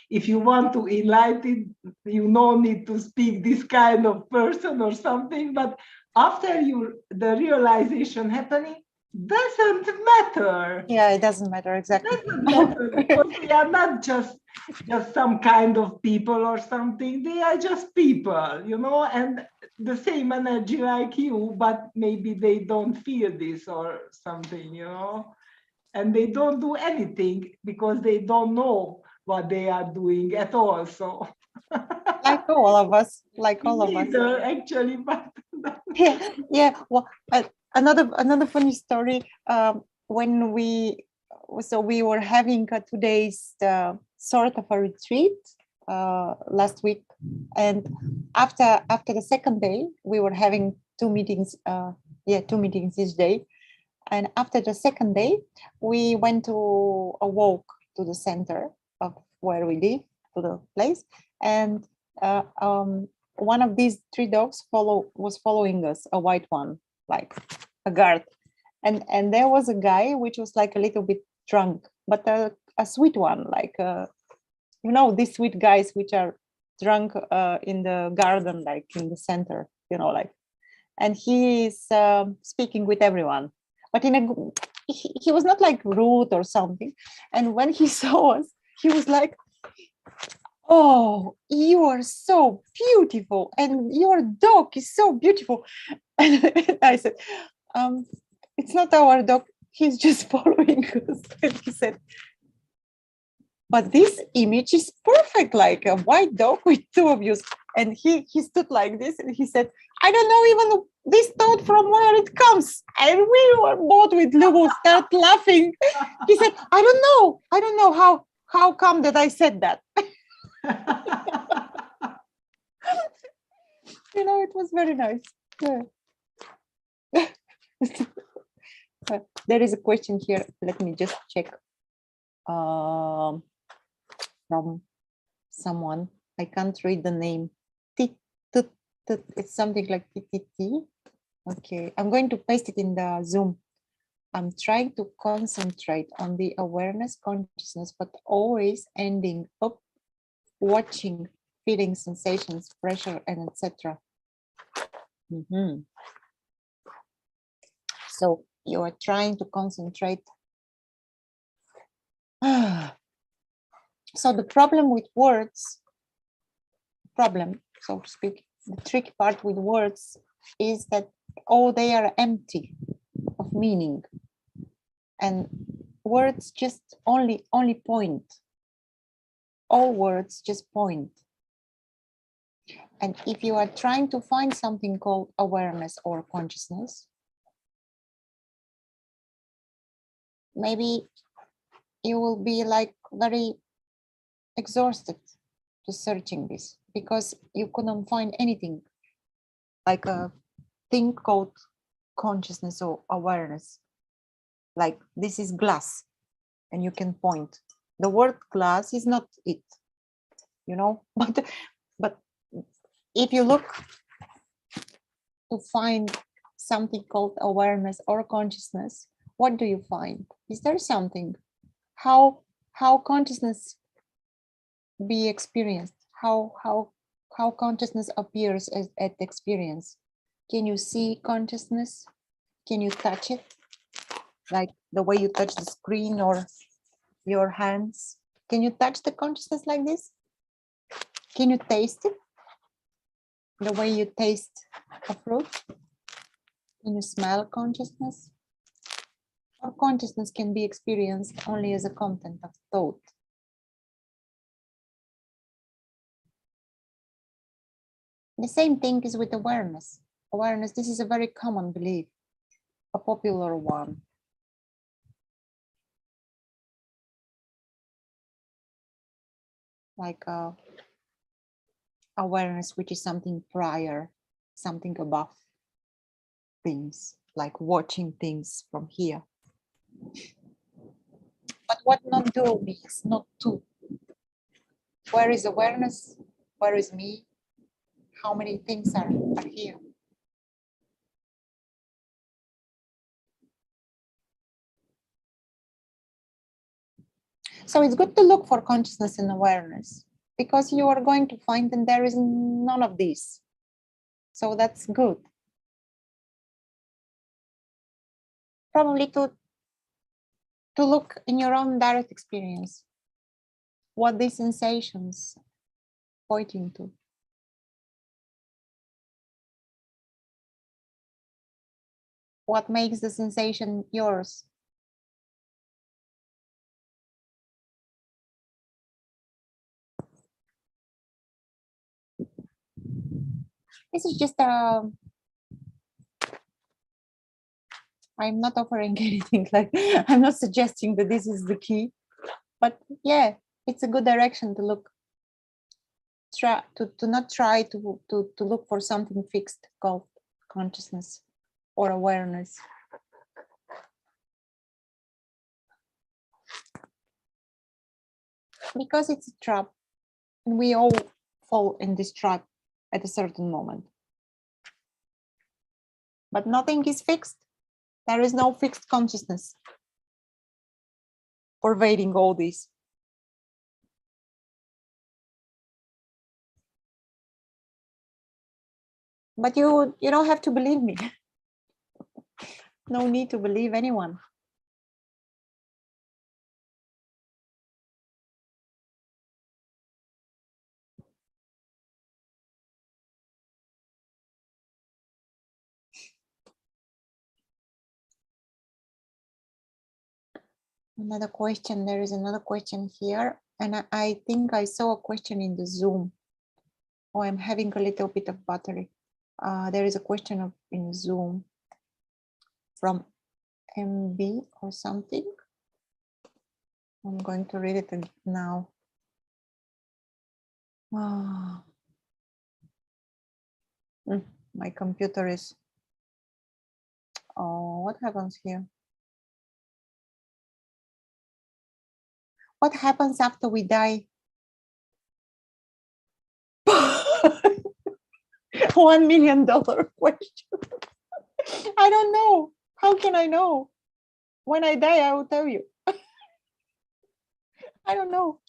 if you want to enlighten, you need to speak this kind of person or something. But after the realization happening, doesn't matter. Yeah, it doesn't matter exactly. It doesn't matter because they are not just some kind of people or something. They are just people, and the same energy like you, but maybe they don't feel this or something, and they don't do anything because they don't know what they are doing at all. So like all of us, neither actually, but yeah. Well, another funny story. When we were having 2 days sort of a retreat last week, and after the second day we were having 2 meetings. 2 meetings each day, and after the second day we went to a walk to the center of where we live, to the place, and one of these 3 dogs was following us, a white one, like a guard, and there was a guy which was like a little bit drunk, but a sweet one, like these sweet guys which are drunk in the garden, like in the center, like, and he is speaking with everyone, but he was not like rude or something. And when he saw us, he was like, "Oh, you are so beautiful, and your dog is so beautiful." And I said, "It's not our dog. He's just following us." And he said, "But this image is perfect, like a white dog with 2 of you." And he stood like this, and he said, I don't know even this thought from where it comes. And we were both with Lubo start laughing. He said, I don't know how come that I said that. You know, it was very nice. Yeah. There is a question here. Let me just check from someone. I can't read the name. It's something like TTT. Okay, I'm going to paste it in the Zoom. I'm trying to concentrate on the awareness consciousness, but always ending up watching, feeling sensations, pressure, and etc. So you are trying to concentrate. So the problem with words, so to speak, the tricky part with words is that they are empty of meaning, and words just only point. All words just point. And if you are trying to find something called awareness or consciousness, maybe you will be like very exhausted to searching this, because you couldn't find anything like a thing called consciousness or awareness. Like this is glass and you can point. The word glass is not it, you know, but if you look to find something called awareness or consciousness, what do you find? Is there something? How consciousness be experienced? How consciousness appears at experience? Can you see consciousness? Can you touch it? Like the way you touch the screen or your hands? Can you touch the consciousness like this? Can you taste it? The way you taste a fruit? Can you smell consciousness? Or consciousness can be experienced only as a content of thought? The same thing is with awareness. Awareness, this is a very common belief, a popular one. Like awareness, which is something prior, something above things, like watching things from here. But what not do means not to. Where is awareness? Where is me? How many things are here? So it's good to look for consciousness and awareness, because you are going to find that there is none of these. So that's good. Probably to look in your own direct experience, what these sensations pointing to. What makes the sensation yours? This is just I'm not offering anything, like I'm not suggesting that this is the key, but yeah, it's a good direction to look. Try to not try to look for something fixed called consciousness or awareness. Because it's a trap, and we all fall in this trap at a certain moment. But nothing is fixed. There is no fixed consciousness pervading all this. But you don't have to believe me. No need to believe anyone. Another question. There is another question here, and I think I saw a question in the Zoom. Oh, I'm having a little bit of battery. There is a question in Zoom from MB or something. I'm going to read it now. My computer is, oh, what happens here? What happens after we die? $1 million question. I don't know. How can I know? When I die, I will tell you. I don't know.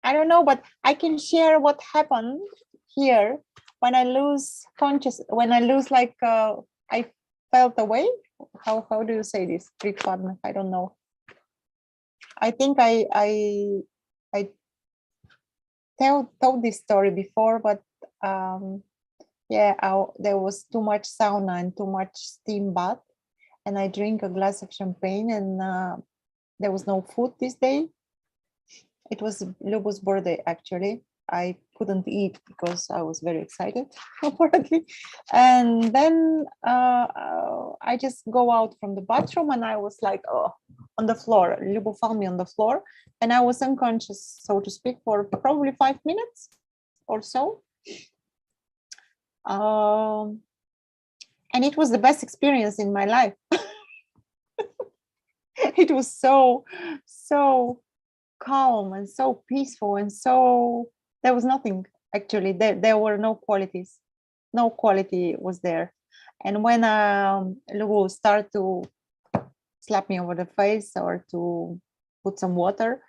I don't know, but I can share what happened here when I lose conscious, when I lose, like, I felt away. How do you say this? I don't know. I think I told this story before, but yeah, there was too much sauna and too much steam bath, and I drink a glass of champagne, and there was no food this day. It was Lubo's birthday, actually. I couldn't eat because I was very excited, apparently. And then I just go out from the bathroom, and I was like, oh, on the floor. Lubo found me on the floor, and I was unconscious, so to speak, for probably 5 minutes or so. And it was the best experience in my life. It was so calm and so peaceful, and so there was nothing, actually. There were no qualities. No quality was there. And when Lubo started to slap me over the face or to put some water,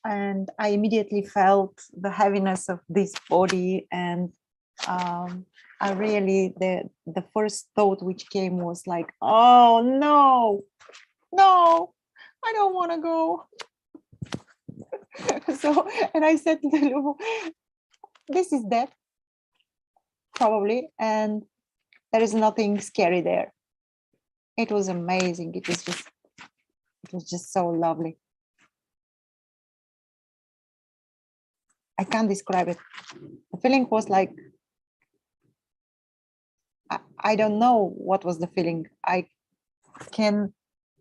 and I immediately felt the heaviness of this body, and I really, the first thought which came was like, oh no, I don't want to go. So, and I said to the Lubo, this is death, probably, and there is nothing scary there. It was amazing. It was just so lovely. I can't describe it. The feeling was like, I don't know what was the feeling. I can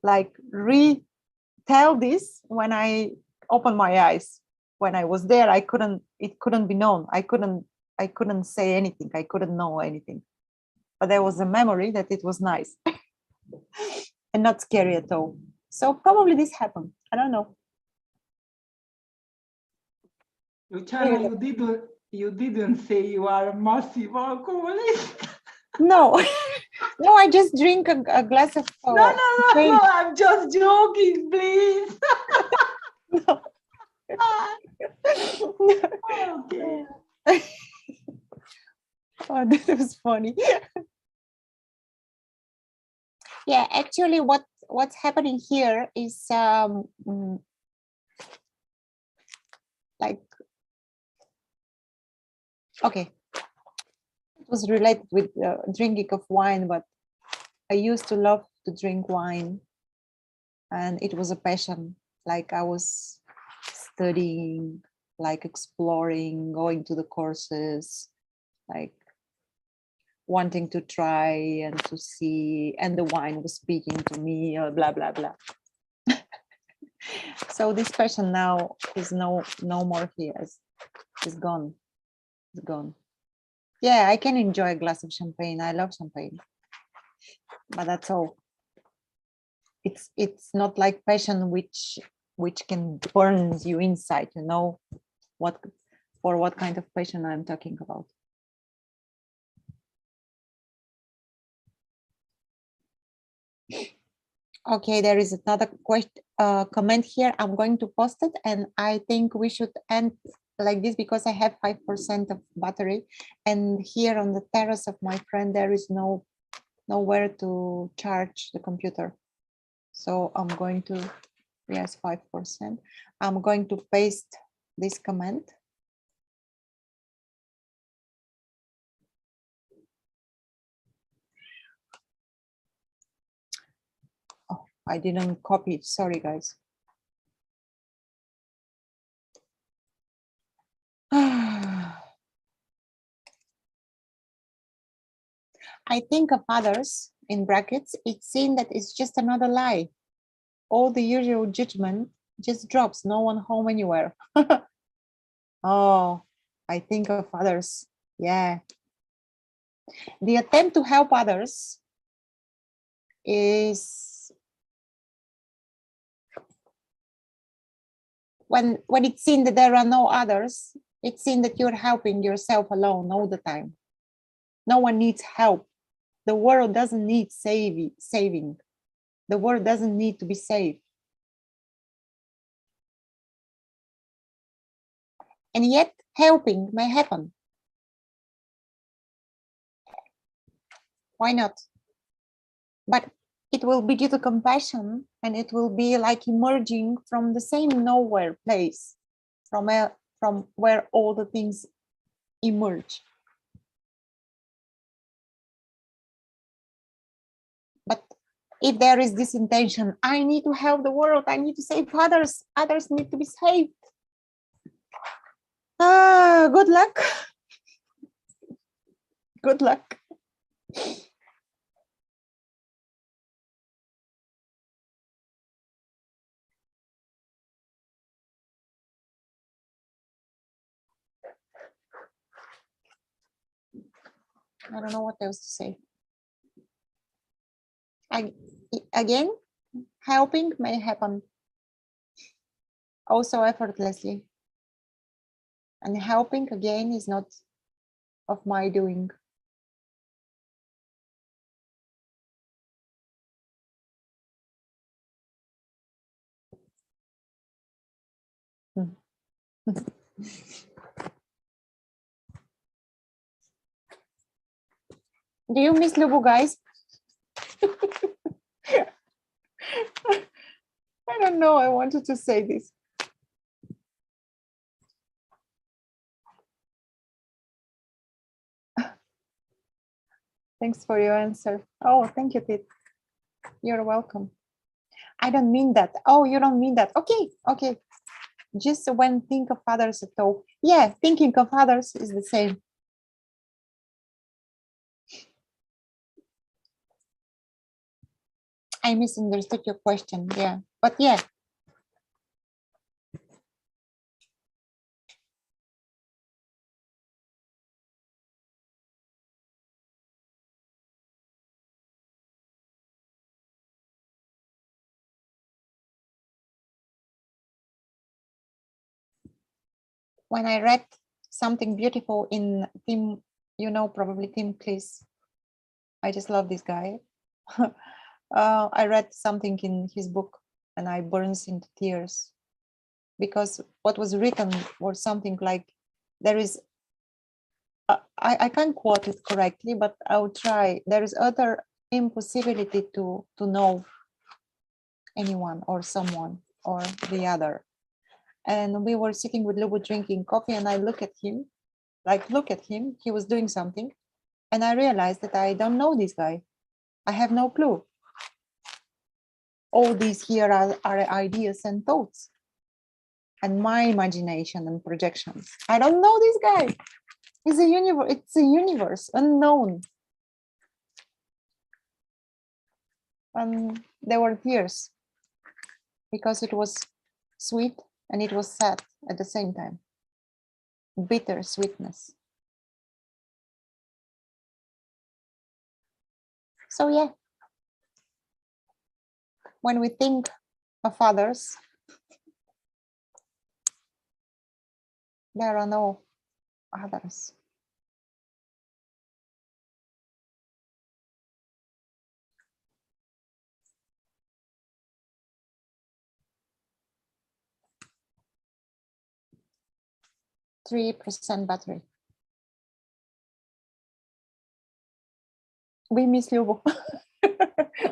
like retell this when I opened my eyes. When I was there, it couldn't be known. I couldn't say anything. I couldn't know anything. But there was a memory that it was nice and not scary at all. So probably this happened. I don't know. Luchana, you didn't say you are a massive alcoholic. No, no, I just drink a glass of. No, I'm just joking, please. No. Okay. Oh, that was funny. Yeah, actually, what's happening here is like, okay, it was related with drinking of wine, but I used to love to drink wine, and it was a passion. Like, I was studying, like exploring, going to the courses, like wanting to try and to see, and the wine was speaking to me, blah blah blah. So this passion now is no more here. It's gone. It's gone. Yeah, I can enjoy a glass of champagne. I love champagne, but that's all. It's not like passion which can burn you inside. You know what kind of passion I'm talking about. Okay, there is another comment here. I'm going to post it, and I think we should end like this because I have 5% of battery, and here on the terrace of my friend there is nowhere to charge the computer. So I'm going to, yes, 5%. I'm going to paste this comment. Oh, I didn't copy it. Sorry, guys. I think of others, in brackets, it's seen that it's just another lie. All the usual judgment just drops, no one home anywhere. Oh, I think of others. Yeah. The attempt to help others is when it's seen that there are no others, it's seen that you're helping yourself alone all the time. No one needs help. The world doesn't need saving. The world doesn't need to be saved. And yet helping may happen. Why not? But it will be due to compassion, and it will be like emerging from the same nowhere place, from where all the things emerge. But if there is this intention, I need to help the world, I need to save others, others need to be saved. Good luck. Good luck. I don't know what else to say. Again, helping may happen also effortlessly. And helping again is not of my doing. Do you miss Lubo, guys? I don't know. I wanted to say this. Thanks for your answer. Oh, thank you, Pete. You're welcome. I don't mean that. Oh, you don't mean that. Okay, okay. Just when think of others at all. Yeah, thinking of others is the same. I misunderstood your question. Yeah, but yeah. When I read something beautiful in Tim, you know, probably Tim Cleese. I just love this guy. I read something in his book and I burst into tears because what was written was something like, there is, I can't quote it correctly, but I'll try. There is utter impossibility to know anyone or someone or the other. And we were sitting with Lubo drinking coffee and I look at him, he was doing something. And I realized that I don't know this guy. I have no clue. All these here are ideas and thoughts and my imagination and projections. I don't know this guy. It's a universe unknown. And there were tears because it was sweet and it was sad at the same time. Bitter sweetness. So yeah, when we think of others, there are no others. %3 battery. We miss Lubo.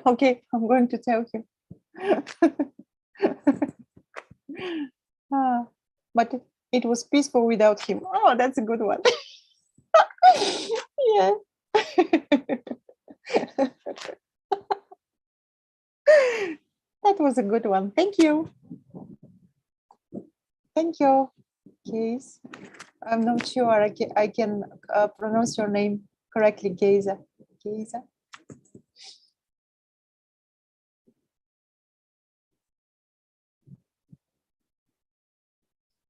Okay, I'm going to tell him. But it was peaceful without him. Oh, that's a good one. Yeah. That was a good one. Thank you. Thank you, Gaze. I'm not sure I can pronounce your name correctly, Gaze. Isa.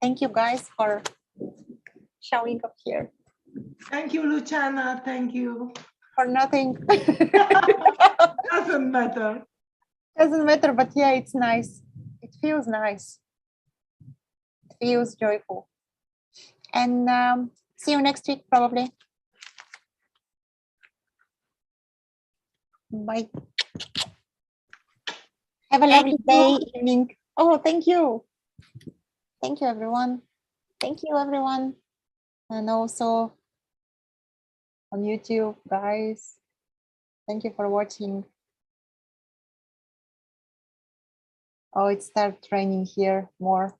Thank you guys for showing up here. Thank you, Luchana. Thank you. For nothing. Doesn't matter. Doesn't matter, but yeah, it's nice. It feels nice. It feels joyful. And see you next week, probably. Bye. Have a lovely day, evening. Oh, thank you. Thank you, everyone. Thank you, everyone. And also on YouTube, guys. Thank you for watching. Oh, it started raining here more.